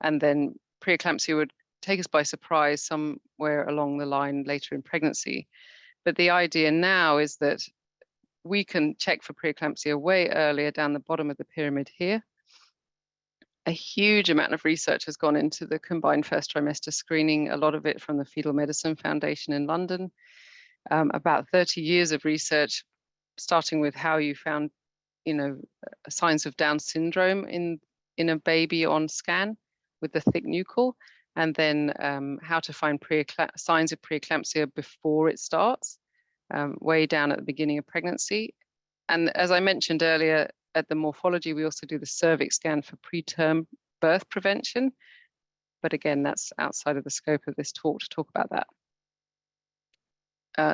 S4: and then preeclampsia would take us by surprise somewhere along the line later in pregnancy. But the idea now is that we can check for preeclampsia way earlier down the bottom of the pyramid here. A huge amount of research has gone into the combined first trimester screening, a lot of it from the Fetal Medicine Foundation in London. About 30 years of research, starting with how you found, signs of Down syndrome in a baby on scan with the thick nuchal, and then how to find signs of preeclampsia before it starts, way down at the beginning of pregnancy. And as I mentioned earlier, at the morphology, we also do the cervix scan for preterm birth prevention. But again, that's outside of the scope of this talk to talk about that.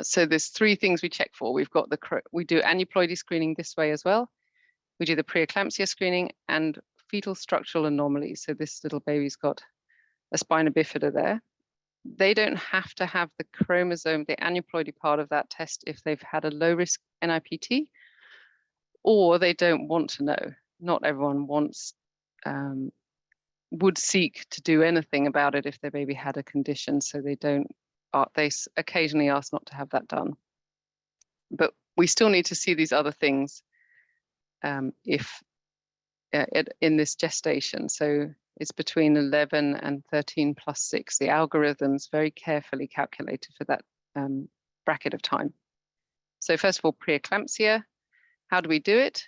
S4: So there's 3 things we check for. We do aneuploidy screening this way as well. We do the preeclampsia screening and fetal structural anomalies. So this little baby's got a spina bifida there. They don't have to have the chromosome, the aneuploidy part of that test, if they've had a low-risk NIPT, or they don't want to know. Not everyone would seek to do anything about it if their baby had a condition, so they occasionally ask not to have that done. But we still need to see these other things in this gestation. So it's between 11 and 13 plus 6. The algorithm's very carefully calculated for that bracket of time. So first of all, preeclampsia. How do we do it?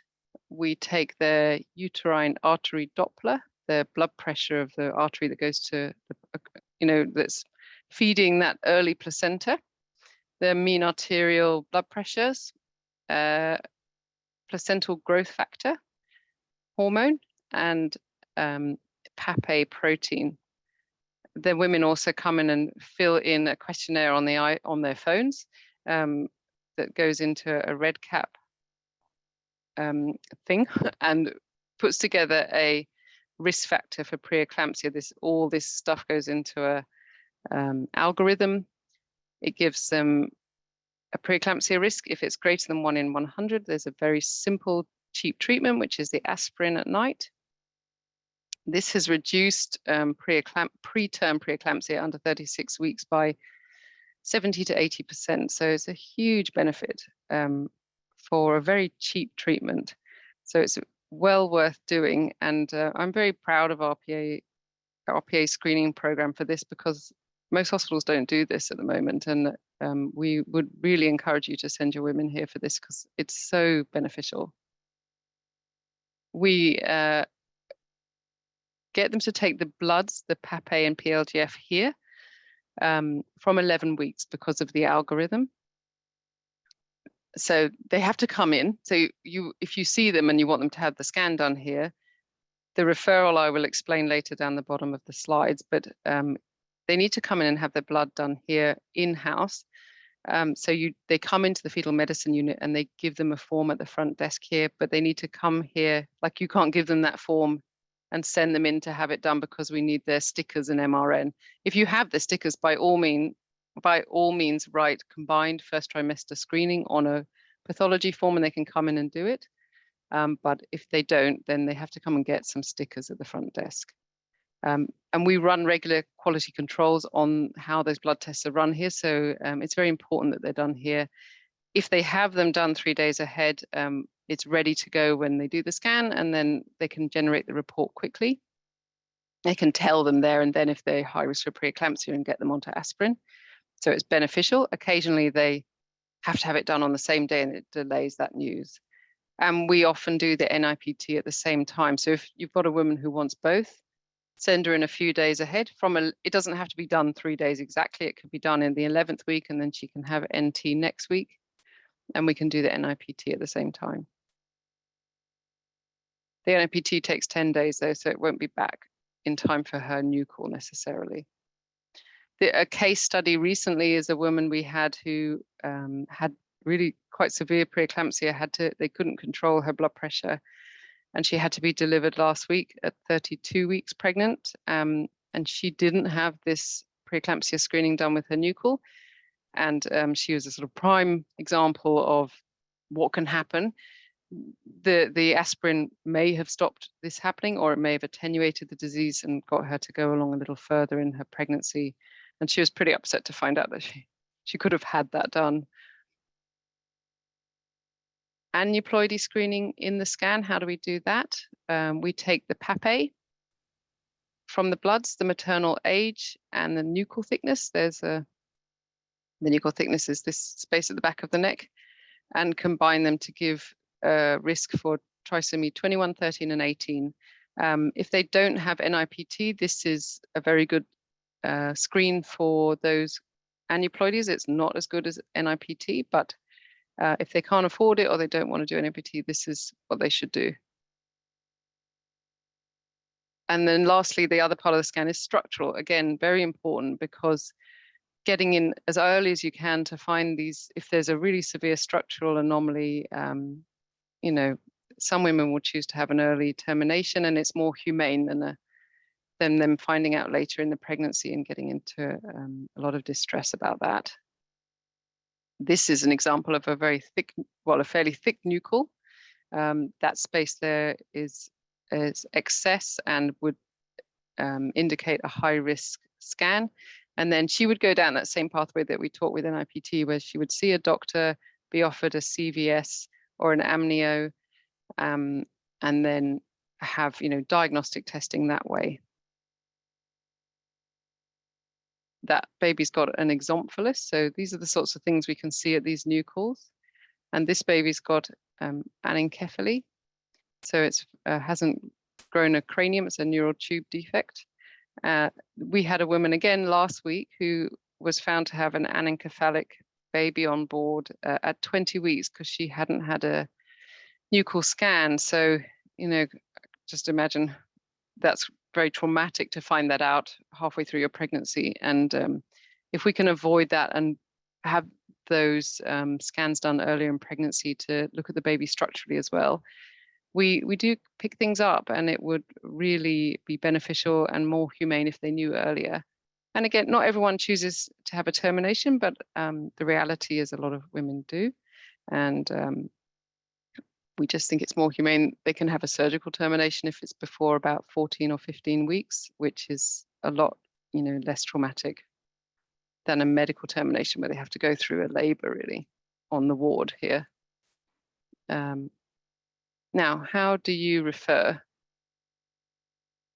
S4: We take the uterine artery Doppler, the blood pressure of the artery that goes to, that's feeding that early placenta, the mean arterial blood pressures, placental growth factor, hormone, and PAPA protein. The women also come in and fill in a questionnaire on their phones that goes into a red cap thing and puts together a risk factor for preeclampsia. All this stuff goes into a algorithm. It gives them a preeclampsia risk. If it's greater than 1 in 100, there's a very simple, cheap treatment, which is the aspirin at night. This has reduced preterm preeclampsia under 36 weeks by 70 to 80%. So it's a huge benefit for a very cheap treatment. So it's well worth doing. And I'm very proud of RPA screening program for this, because most hospitals don't do this at the moment. And we would really encourage you to send your women here for this, because it's so beneficial. We get them to take the bloods, the PAPA and PLGF here from 11 weeks because of the algorithm. So they have to come in. So if you see them and you want them to have the scan done here, the referral I will explain later down the bottom of the slides, but they need to come in and have their blood done here in-house. So they come into the fetal medicine unit and they give them a form at the front desk here, but they need to come here. Like, you can't give them that form and send them in to have it done, because we need their stickers and MRN. If you have the stickers, by all means, write combined first trimester screening on a pathology form and they can come in and do it. But if they don't, then they have to come and get some stickers at the front desk. And we run regular quality controls on how those blood tests are run here. So it's very important that they're done here. If they have them done 3 days ahead, it's ready to go when they do the scan, and then they can generate the report quickly. They can tell them there and then if they're high risk for preeclampsia and get them onto aspirin. So it's beneficial. Occasionally they have to have it done on the same day and it delays that news. And we often do the NIPT at the same time. So if you've got a woman who wants both, send her in a few days ahead. It doesn't have to be done 3 days exactly. It could be done in the 11th week, and then she can have NT next week. And we can do the NIPT at the same time. The NIPT takes 10 days though, so it won't be back in time for her new call necessarily. A case study recently is a woman we had who had really quite severe preeclampsia. They couldn't control her blood pressure, and she had to be delivered last week at 32 weeks pregnant. And she didn't have this preeclampsia screening done with her nuchal. And she was a sort of prime example of what can happen. The aspirin may have stopped this happening, or it may have attenuated the disease and got her to go along a little further in her pregnancy. And she was pretty upset to find out that she could have had that done. Aneuploidy screening in the scan, how do we do that? We take the PAPA from the bloods, the maternal age, and the nuchal thickness. The nuchal thickness is this space at the back of the neck, and combine them to give risk for trisomy 21, 13, and 18. If they don't have NIPT, this is a very good screen for those aneuploidies. It's not as good as NIPT, but if they can't afford it or they don't want to do NIPT, this is what they should do. And then lastly, the other part of the scan is structural. Again, very important, because getting in as early as you can to find these, if there's a really severe structural anomaly, you know, some women will choose to have an early termination, and it's more humane than them finding out later in the pregnancy and getting into a lot of distress about that. This is an example of a very thick, well, a fairly thick nuchal. That space there is excess and would indicate a high risk scan. And then she would go down that same pathway that we taught with NIPT, where she would see a doctor, be offered a CVS or an amnio, and then have, you know, diagnostic testing that way. That baby's got an exomphalus. So these are the sorts of things we can see at these nuchals. And this baby's got anencephaly. So it hasn't grown a cranium, it's a neural tube defect. We had a woman again last week who was found to have an anencephalic baby on board at 20 weeks because she hadn't had a nuchal scan. So, you know, just imagine that's very traumatic to find that out halfway through your pregnancy. And if we can avoid that and have those scans done earlier in pregnancy to look at the baby structurally as well, we do pick things up, and it would really be beneficial and more humane if they knew earlier. And again, not everyone chooses to have a termination, but the reality is a lot of women do. And we just think it's more humane. They can have a surgical termination if it's before about 14 or 15 weeks, which is a lot, you know, less traumatic than a medical termination where they have to go through a labor really on the ward here. Now, how do you refer?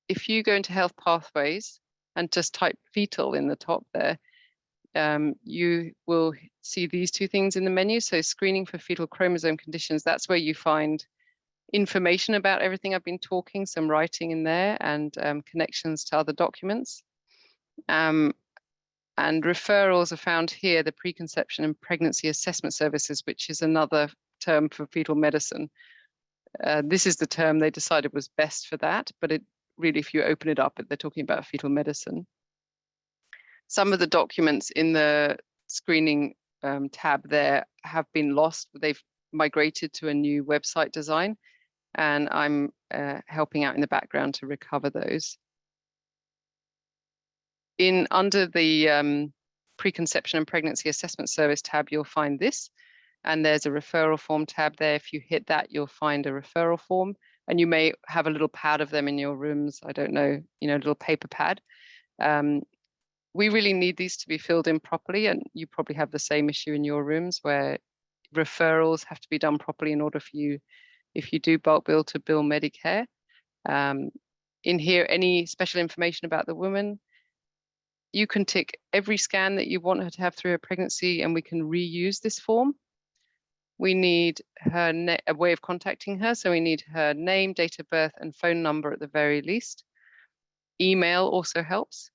S4: If you go into health pathways and just type fetal in the top there, you will see these two things in the menu. So screening for fetal chromosome conditions, that's where you find information about everything I've been talking, some writing in there, and connections to other documents. And referrals are found here, the Preconception and Pregnancy Assessment Services, which is another term for fetal medicine. This is the term they decided was best for that, but it really, if you open it up, they're talking about fetal medicine. Some of the documents in the screening tab there have been lost. They've migrated to a new website design, and I'm helping out in the background to recover those. Under the Preconception and Pregnancy Assessment Service tab, you'll find this, and there's a referral form tab there. If you hit that, you'll find a referral form, and you may have a little pad of them in your rooms. I don't know, a little paper pad. We really need these to be filled in properly, and you probably have the same issue in your rooms where referrals have to be done properly in order for you, if you do bulk bill, to bill Medicare. In here, any special information about the woman, you can tick every scan that you want her to have through her pregnancy, and we can reuse this form. We need a way of contacting her, so we need her name, date of birth, and phone number at the very least. Email also helps.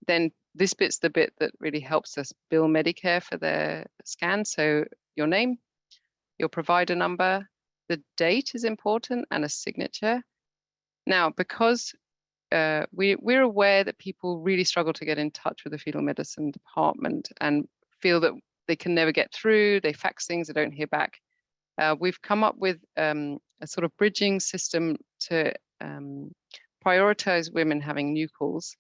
S4: Then this bit's the bit that really helps us bill Medicare for their scan. So your name, your provider number, the date is important, and a signature. Now, because we're aware that people really struggle to get in touch with the fetal medicine department and feel that they can never get through, they fax things, they don't hear back. We've come up with a sort of bridging system to prioritize women having nucleus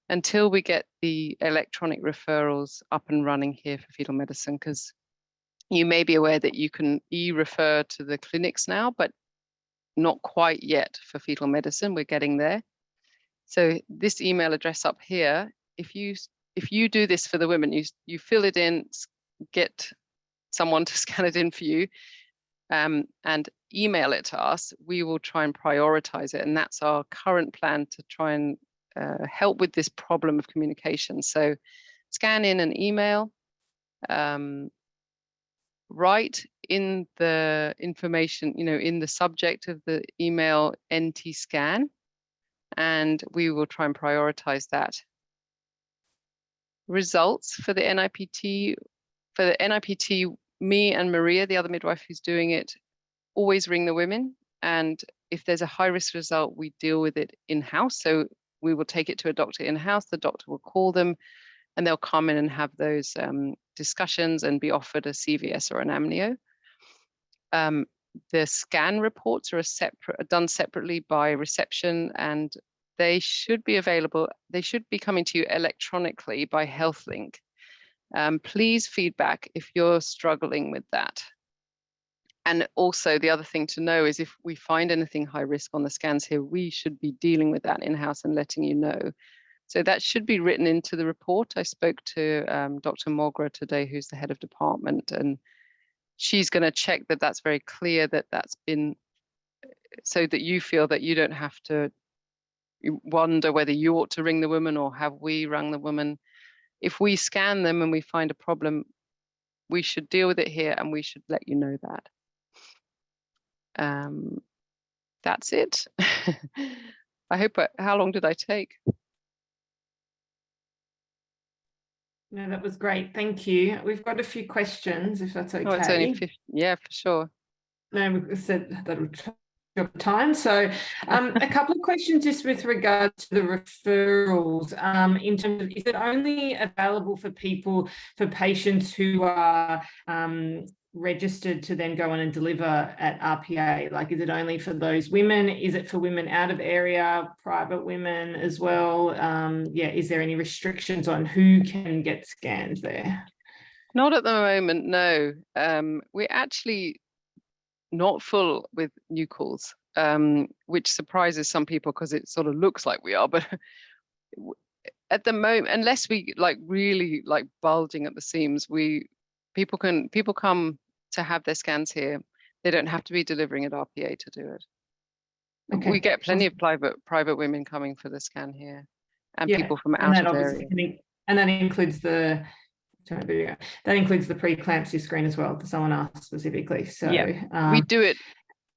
S4: until we get the electronic referrals up and running here for fetal medicine, because you may be aware that you can e-refer to the clinics now, but not quite yet for fetal medicine. We're getting there. So this email address up here, if you do this for the women, you fill it in, get someone to scan it in for you, and email it to us, we will try and prioritize it. And that's our current plan to try and help with this problem of communication. So scan in an email, write in the information, in the subject of the email, NT scan, and we will try and prioritize that. Results for the NIPT. For the NIPT, me and Maria, the other midwife who's doing it, always ring the women. And if there's a high risk result, we deal with it in-house. So we will take it to a doctor in-house. The doctor will call them, and they'll come in and have those discussions and be offered a CVS or an amnio. The scan reports are done separately by reception, and they should be available. They should be coming to you electronically by HealthLink. Please feedback if you're struggling with that. And also the other thing to know is if we find anything high risk on the scans here, we should be dealing with that in-house and letting you know. So that should be written into the report. I spoke to Dr. Mogra today, who's the head of department, and she's going to check that that's very clear, that that's been, so that you feel that you don't have to wonder whether you ought to ring the woman or have we rung the woman. If we scan them and we find a problem, we should deal with it here, and we should let you know that. That's it. I hope. How long did I take?
S3: No, that was great. Thank you. We've got a few questions, if that's okay.
S4: Oh, it's only 50. Yeah, for sure.
S3: No, we said that would take time. So a couple of questions just with regard to the referrals. In terms of, is it only available for patients who are registered to then go on and deliver at RPA? Like, is it only for those women? Is it for women out of area, private women as well? Is there any restrictions on who can get scanned there?
S4: Not at the moment, no. We're actually not full with new calls, which surprises some people because it sort of looks like we are, but at the moment, unless we really bulging at the seams, people come to have their scans here. They don't have to be delivering at RPA to do it.
S3: Okay.
S4: We get plenty of private women coming for the scan here, and
S3: Yeah,
S4: people from
S3: and that
S4: out of
S3: obviously
S4: area.
S3: and that includes the preeclampsia screen as well, that someone asked specifically. So
S4: we do it.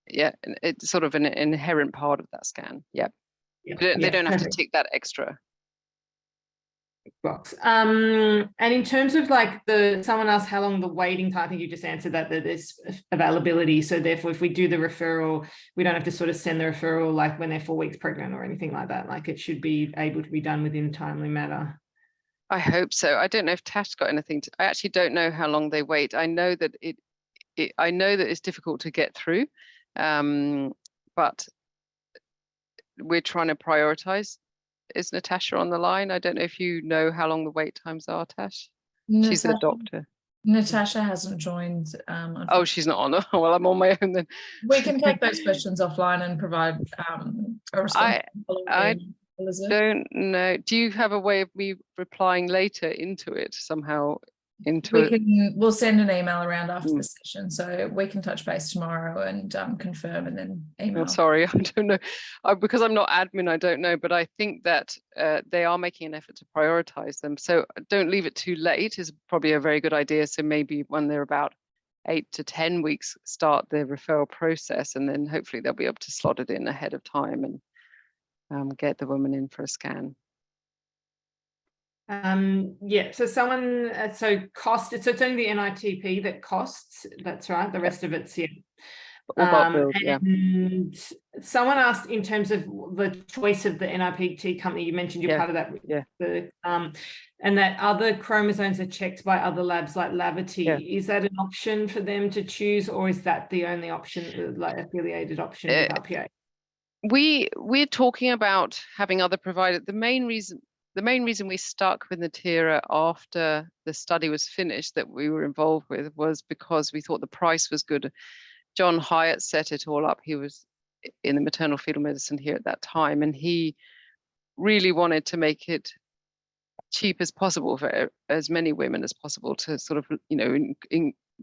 S4: Yeah, it's sort of an inherent part of that scan. Yeah, they don't have to tick that extra
S3: box. And in terms of like someone asked how long the waiting time, I think you just answered that there's availability. So therefore, if we do the referral, we don't have to sort of send the referral like when they're 4 weeks pregnant or anything like that. Like it should be able to be done within a timely manner.
S4: I hope so. I don't know if Tash got anything. I actually don't know how long they wait. I know that I know that it's difficult to get through, but we're trying to prioritize. Is Natasha on the line? I don't know if you know how long the wait times are, Tash. She's the doctor.
S1: Natasha hasn't joined.
S4: Oh, she's not on. Well, I'm on my own then.
S1: We can take those questions offline and provide a response.
S4: I don't know. Do you have a way of me replying later into it somehow?
S1: We'll send an email around after the session, so we can touch base tomorrow and confirm and then email.
S4: I'm sorry, I don't know, because I'm not admin, I don't know, but I think that they are making an effort to prioritize them. So don't leave it too late is probably a very good idea. So maybe when they're about 8 to 10 weeks, start the referral process, and then hopefully they'll be able to slot it in ahead of time and get the woman in for a scan.
S3: So someone so it's only the NITP that costs, that's right, the rest of it's and someone asked in terms of the choice of the NIPT company, you mentioned you're part of that, and that other chromosomes are checked by other labs like Lavity. Is that an option for them to choose, or is that the only option, like affiliated option with RPA?
S4: We're talking about having other providers. The main reason we stuck with Natera after the study was finished that we were involved with was because we thought the price was good. John Hyatt set it all up. He was in the maternal fetal medicine here at that time, and he really wanted to make it cheap as possible for as many women as possible to sort of,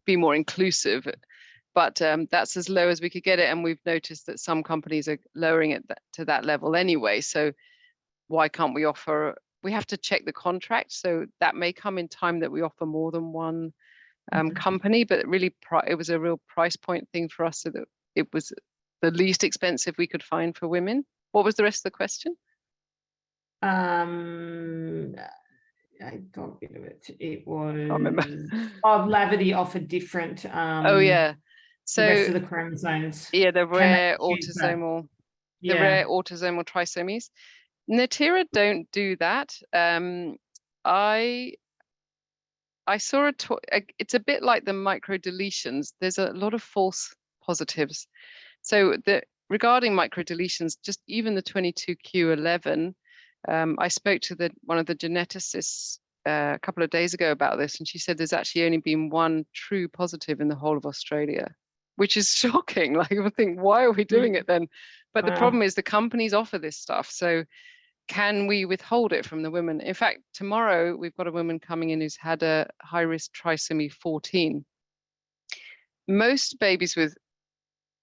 S4: be more inclusive. But that's as low as we could get it, and we've noticed that some companies are lowering it to that level anyway. So why can't we offer? We have to check the contract, so that may come in time that we offer more than one company, but really it was a real price point thing for us, so that it was the least expensive we could find for women. What was the rest of the question?
S3: I got rid of it. It was Lavity offered different so the rest of the chromosomes.
S4: Yeah, the rare autosomal trisomies. Natera don't do that. I saw it's a bit like the microdeletions. There's a lot of false positives. So regarding microdeletions, just even the 22q11, I spoke to one of the geneticists a couple of days ago about this, and she said there's actually only been one true positive in the whole of Australia, which is shocking. Like, I think, why are we doing it then? But the problem is the companies offer this stuff. So can we withhold it from the women? In fact, tomorrow we've got a woman coming in who's had a high-risk trisomy 14. Most babies with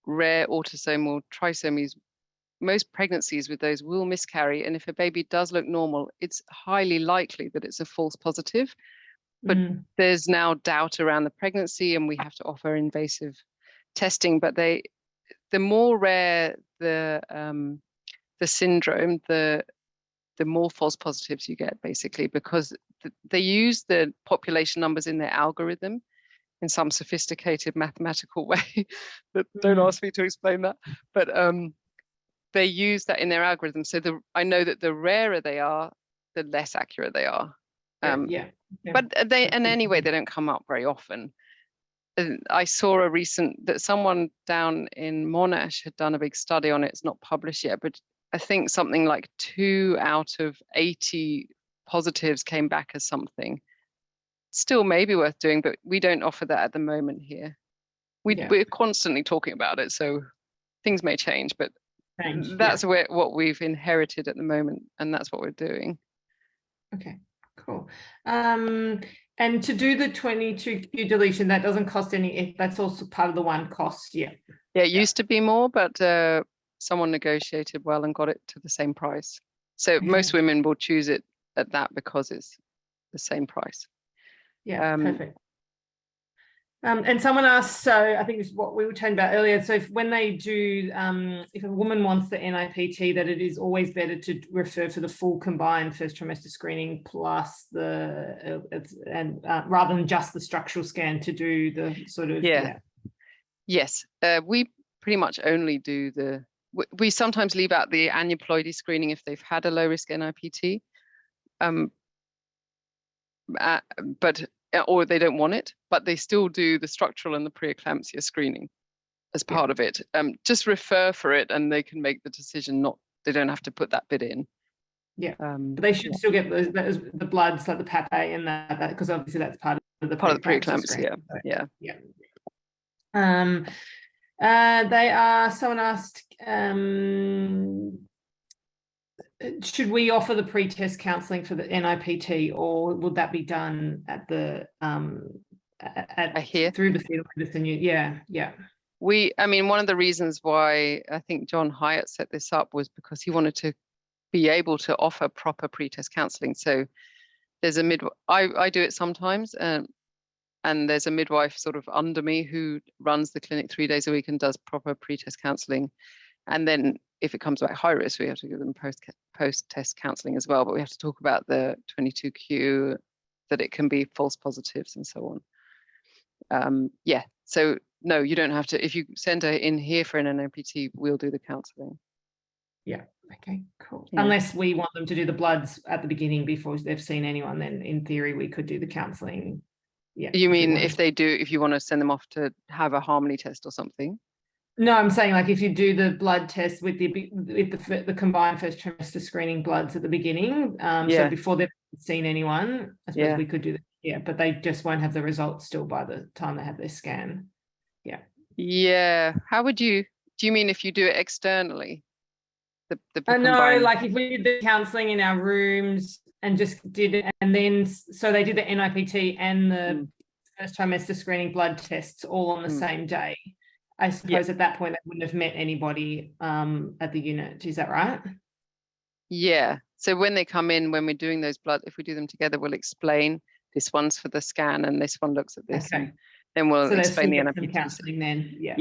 S4: rare autosomal trisomies, most pregnancies with those will miscarry. And if a baby does look normal, it's highly likely that it's a false positive. But there's now doubt around the pregnancy, and we have to offer invasive testing. But the more rare the syndrome, the more false positives you get, basically, because they use the population numbers in their algorithm in some sophisticated mathematical way that don't ask me to explain that, but they use that in their algorithm. So I know that the rarer they are, the less accurate they are. But anyway, they don't come up very often. I saw that someone down in Monash had done a big study on it. It's not published yet, but I think something like 2 out of 80 positives came back as something. Still maybe worth doing, but we don't offer that at the moment here. We're constantly talking about it, so things may change, but that's what we've inherited at the moment, and that's what we're doing.
S3: Okay, cool. And to do the 22q deletion, that doesn't cost any, that's also part of the one cost, yeah.
S4: Yeah, it used to be more, but someone negotiated well and got it to the same price. So most women will choose it at that because it's the same price.
S3: Yeah, perfect. And someone asked, so I think this is what we were talking about earlier. So when they do, if a woman wants the NIPT, that it is always better to refer to the full combined first trimester screening plus the, rather than just the structural scan to do the sort of,
S4: Yes, we pretty much only do we sometimes leave out the aneuploidy screening if they've had a low risk NIPT, but or they don't want it, but they still do the structural and the preeclampsia screening as part of it. Just refer for it and they can make the decision, they don't have to put that bit in.
S3: Yeah, but they should still get the bloods like the Pap A and that because obviously that's part of the
S4: preeclampsia. Yeah.
S3: Someone asked, should we offer the pre-test counselling for the NIPT, or would that be done at the through the fetal medicine? Yeah.
S4: I mean, one of the reasons why I think John Hyatt set this up was because he wanted to be able to offer proper pre-test counselling. So there's a midwife, I do it sometimes, and there's a midwife sort of under me who runs the clinic 3 days a week and does proper pre-test counselling. And then if it comes back high risk, we have to give them post-test counselling as well. But we have to talk about the 22q, that it can be false positives and so on. So no, you don't have to. If you send her in here for an NIPT, we'll do the counselling.
S3: Yeah. Okay, cool. Yeah. Unless we want them to do the bloods at the beginning before they've seen anyone, then in theory we could do the counselling. Yeah.
S4: You mean if you want to send them off to have a harmony test or something?
S3: No, I'm saying like if you do the blood test with the combined first trimester screening bloods at the beginning, so before they've seen anyone, I suppose we could do that. Yeah, but they just won't have the results still by the time they have their scan. Yeah.
S4: Yeah. How would you? Do you mean if you do it externally?
S3: No, like if we did the counselling in our rooms and just did it, and then so they did the NIPT and the first trimester screening blood tests all on the same day. I suppose at that point they wouldn't have met anybody at the unit. Is that right? Yeah.
S4: So when they come in, when we're doing those blood, if we do them together, we'll explain this one's for the scan and this one looks at this.
S3: Okay.
S4: And then we'll explain the NIPT.
S3: Counselling then.
S4: Yeah.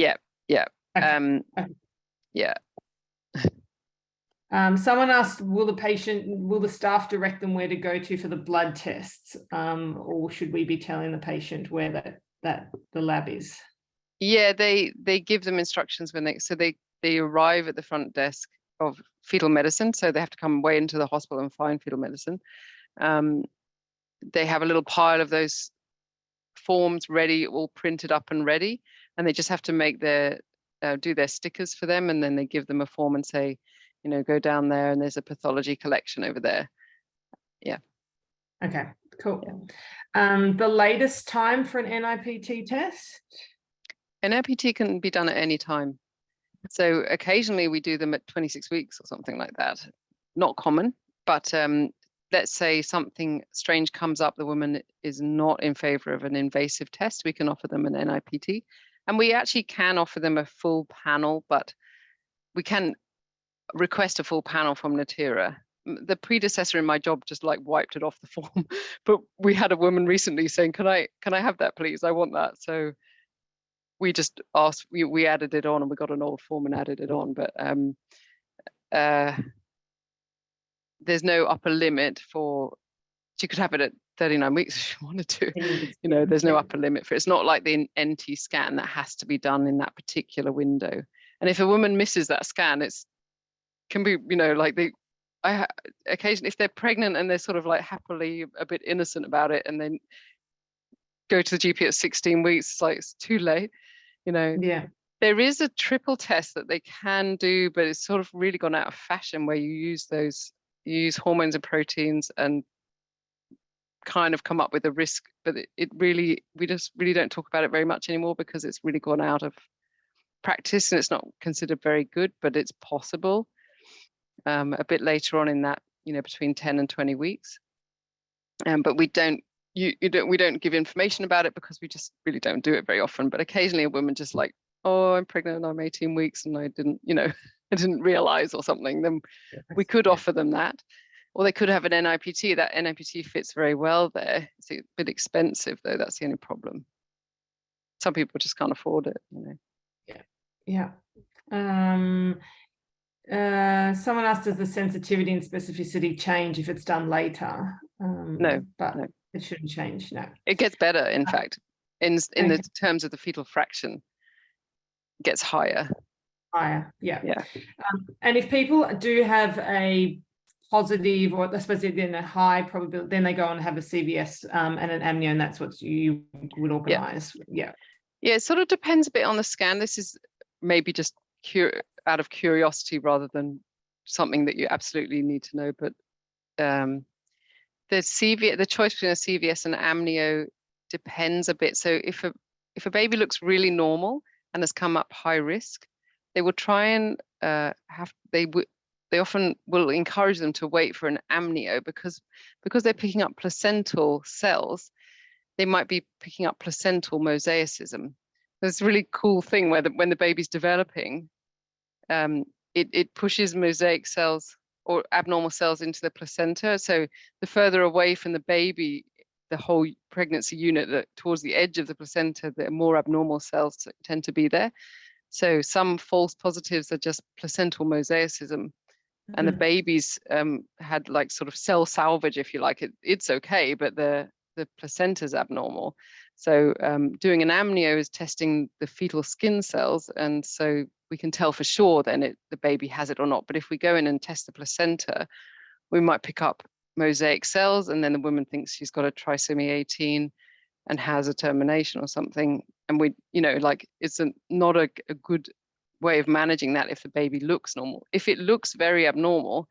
S4: Okay. Yeah.
S3: Someone asked, will the staff direct them where to go to for the blood tests, or should we be telling the patient where that the lab is?
S4: Yeah, they give them instructions when they arrive at the front desk of fetal medicine, so they have to come way into the hospital and find fetal medicine. They have a little pile of those forms ready, all printed up and ready, and they just have to make do their stickers for them, and then they give them a form and say, go down there and there's a pathology collection over there. Yeah.
S3: Okay, cool. Yeah. The latest time for an NIPT test?
S4: An NIPT can be done at any time. So occasionally we do them at 26 weeks or something like that. Not common, but let's say something strange comes up, the woman is not in favor of an invasive test, we can offer them an NIPT. And we actually can offer them a full panel, but we can request a full panel from Natera. The predecessor in my job just like wiped it off the form, but we had a woman recently saying, can I have that please? I want that. So we just asked, we added it on, and we got an old form and added it on, but there's no upper limit for, she could have it at 39 weeks if she wanted to. There's no upper limit for it. It's not like the NT scan that has to be done in that particular window. And if a woman misses that scan, can be, occasionally if they're pregnant and they're sort of like happily a bit innocent about it, and then go to the GP at 16 weeks, it's like it's too late.
S3: Yeah.
S4: There is a triple test that they can do, but it's sort of really gone out of fashion, where you use hormones and proteins and kind of come up with a risk, but we just really don't talk about it very much anymore because it's really gone out of practice and it's not considered very good, but it's possible a bit later on in that, between 10 and 20 weeks. But we don't we don't give information about it because we just really don't do it very often. But occasionally a woman just like, oh, I'm pregnant and I'm 18 weeks and I didn't, I didn't realize or something, then we could offer them that. Or they could have an NIPT. That NIPT fits very well there. It's a bit expensive though, that's the only problem. Some people just can't afford it,
S3: Yeah. Someone asked, does the sensitivity and specificity change if it's done later?
S4: No.
S3: It shouldn't change, no.
S4: It gets better, in fact, in
S3: okay.
S4: the terms of the fetal fraction, it gets higher.
S3: Higher, yeah. And if people do have a positive, or I suppose then a high probability, then they go on and have a CVS and an amnio, and that's what you would organise. Yeah,
S4: it sort of depends a bit on the scan. This is maybe just out of curiosity rather than something that you absolutely need to know, but the choice between a CVS and amnio depends a bit. So if a baby looks really normal and has come up high risk, they will try and they often will encourage them to wait for an amnio because they're picking up placental cells. They might be picking up placental mosaicism. There's a really cool thing where when the baby's developing, it pushes mosaic cells or abnormal cells into the placenta. So the further away from the baby, the whole pregnancy unit, towards the edge of the placenta, the more abnormal cells tend to be there. So some false positives are just placental mosaicism. And the babies had like sort of cell salvage, if you like. It's okay, but the placenta's abnormal. So doing an amnio is testing the fetal skin cells, and so we can tell for sure then the baby has it or not. But if we go in and test the placenta, we might pick up mosaic cells, and then the woman thinks she's got a trisomy 18 and has a termination or something. And we, it's not a good way of managing that if the baby looks normal. If it looks very abnormal,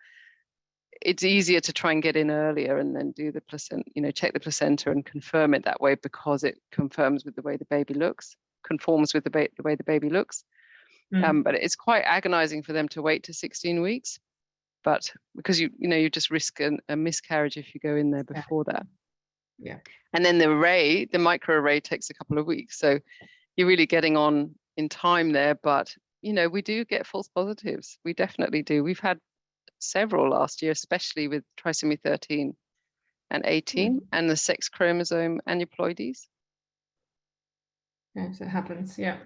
S4: it's easier to try and get in earlier and then do the placenta, check the placenta and confirm it that way, because it confirms with the way the baby looks, conforms with the way the baby looks. But it's quite agonizing for them to wait to 16 weeks, but because you just risk a miscarriage if you go in there before that.
S3: Yeah.
S4: And then the microarray takes a couple of weeks, so you're really getting on in time there. But we do get false positives. We definitely do. We've had several last year, especially with trisomy 13 and 18 and the sex chromosome aneuploidies.
S3: Yeah, so it happens. Yeah.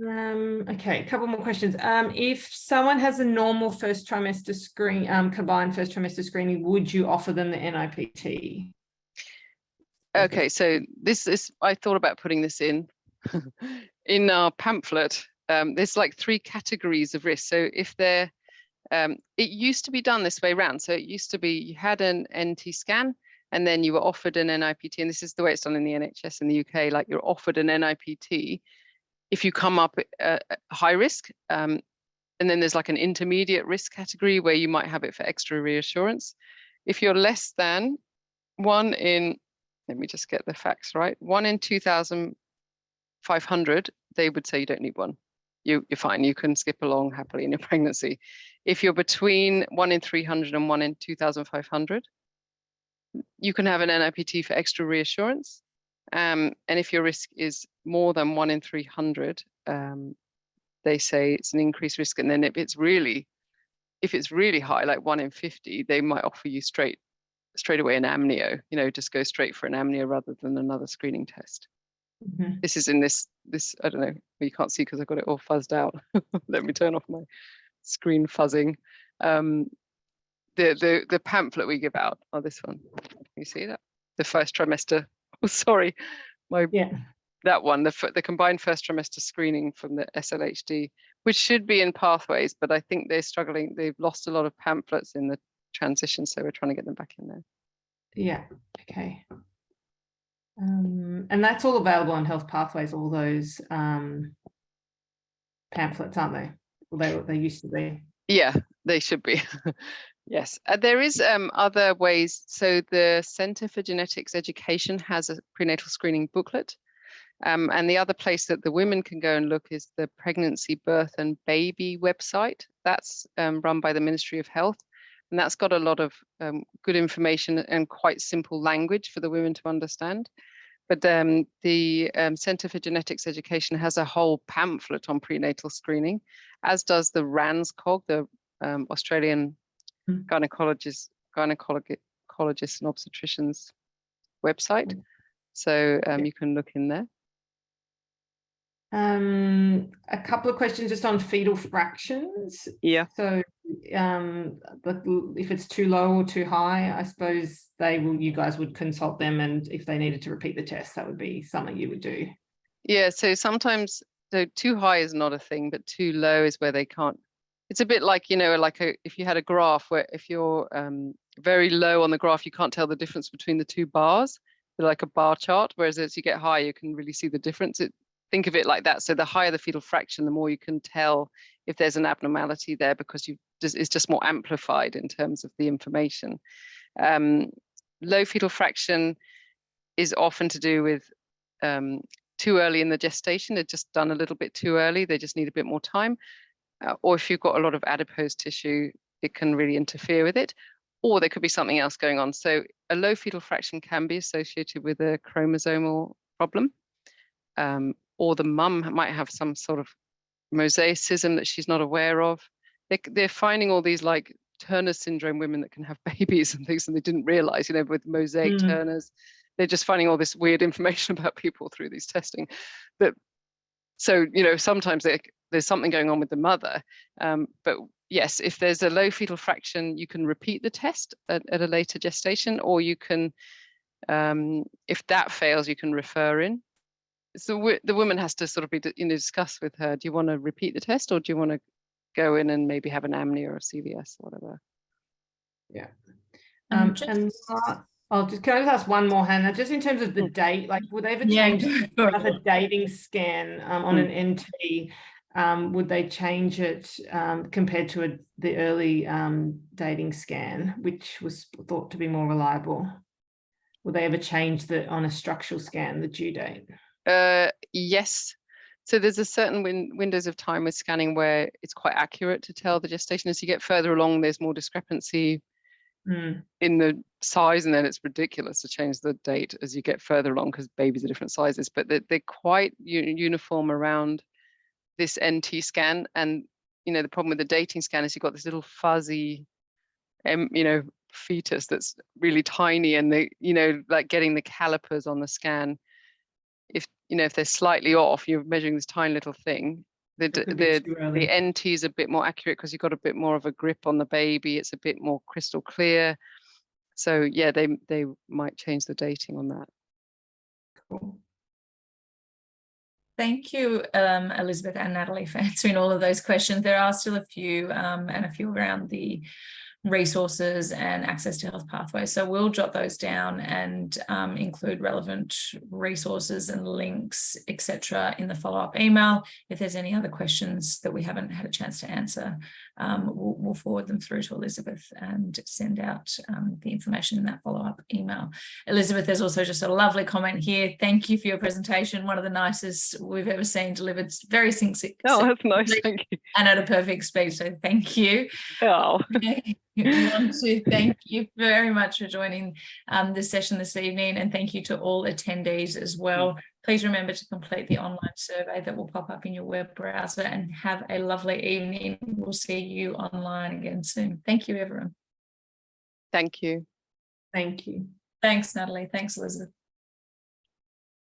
S3: Okay, a couple more questions. If someone has a normal first trimester screen, combined first trimester screening, would you offer them the NIPT?
S4: Okay, so this is, I thought about putting this in our pamphlet. There's like 3 categories of risk. So if they're it used to be done this way around. So it used to be you had an NT scan and then you were offered an NIPT, and this is the way it's done in the NHS in the UK. Like, you're offered an NIPT if you come up high risk, and then there's like an intermediate risk category where you might have it for extra reassurance. If you're less than 1 in, let me just get the facts right, 1 in 2,500, they would say you don't need one. You're fine. You can skip along happily in your pregnancy. If you're between 1 in 300 and 1 in 2,500, you can have an NIPT for extra reassurance. And if your risk is more than 1 in 300, they say it's an increased risk. And then if it's really high, like 1 in 50, they might offer you straight away an amnio. Just go straight for an amnio rather than another screening test. This is in this, I don't know, you can't see because I've got it all fuzzed out. Let me turn off my screen fuzzing. The pamphlet we give out, this one. Can you see that? The first trimester, sorry, that one, the combined first trimester screening from the SLHD, which should be in Pathways, but I think they're struggling. They've lost a lot of pamphlets in the transition, so we're trying to get them back in there. Yeah,
S3: okay. And that's all available on Health Pathways, all those pamphlets, aren't they? Well, they used to be.
S4: Yeah, they should be. Yes, there is other ways. So the Centre for Genetics Education has a prenatal screening booklet. And the other place that the women can go and look is the Pregnancy, Birth and Baby website. That's run by the Ministry of Health. And that's got a lot of good information and quite simple language for the women to understand. But the Centre for Genetics Education has a whole pamphlet on prenatal screening, as does the RANSCOG, the Australian Gynecologists and Obstetricians website. So you can look in there.
S3: A couple of questions just on fetal fractions.
S4: Yeah.
S3: So if it's too low or too high, I suppose you guys would consult them, and if they needed to repeat the test, that would be something you would do.
S4: Yeah, so sometimes too high is not a thing, but too low is where they can't. It's a bit like, you know, like if you had a graph where if you're very low on the graph, you can't tell the difference between the two bars. They're like a bar chart, whereas as you get higher, you can really see the difference. Think of it like that. So the higher the fetal fraction, the more you can tell if there's an abnormality there, because it's just more amplified in terms of the information. Low fetal fraction is often to do with too early in the gestation. They're just done a little bit too early. They just need a bit more time. Or if you've got a lot of adipose tissue, it can really interfere with it. Or there could be something else going on. So a low fetal fraction can be associated with a chromosomal problem. Or the mum might have some sort of mosaicism that she's not aware of. They're finding all these like Turner syndrome women that can have babies and things, and they didn't realize, you know, with mosaic Turners, they're just finding all this weird information about people through these testing. So, you know, sometimes there's something going on with the mother. But yes, if there's a low fetal fraction, you can repeat the test at a later gestation, or you can, if that fails, you can refer in. So the woman has to sort of be, you know, discuss with her, do you want to repeat the test, or do you want to go in and maybe have an amnio or a CVS or whatever?
S3: Yeah. Can I just ask one more, Hannah, just in terms of the date, like would they ever change the dating scan on an NT? Would they change it compared to the early dating scan, which was thought to be more reliable? Would they ever change on a structural scan, the due date?
S4: Yes. So there's a certain windows of time with scanning where it's quite accurate to tell the gestation. As you get further along, there's more discrepancy in the size, and then it's ridiculous to change the date as you get further along because babies are different sizes. But they're quite uniform around this NT scan. And you know, the problem with the dating scan is you've got this little fuzzy, you know, fetus that's really tiny, and they, you know, like getting the calipers on the scan. If you know, if they're slightly off, you're measuring this tiny little thing. The NT is a bit more accurate because you've got a bit more of a grip on the baby. It's a bit more crystal clear. So yeah, they might change the dating on that.
S3: Cool.
S1: Thank you, Elizabeth and Natalie, for answering all of those questions. There are still a few and a few around the resources and access to health pathways. So we'll jot those down and include relevant resources and links, etc., in the follow-up email. If there's any other questions that we haven't had a chance to answer, we'll forward them through to Elizabeth and send out the information in that follow-up email. Elizabeth, there's also just a lovely comment here. Thank you for your presentation. One of the nicest we've ever seen, delivered very succinct.
S4: Oh, that's nice. Thank you.
S1: And at a perfect speed. So thank you.
S4: Oh.
S1: I want to thank you very much for joining this session this evening, and thank you to all attendees as well. Please remember to complete the online survey that will pop up in your web browser, and have a lovely evening. We'll see you online again soon. Thank you, everyone.
S4: Thank you.
S3: Thank you.
S1: Thanks, Natalie. Thanks, Elizabeth.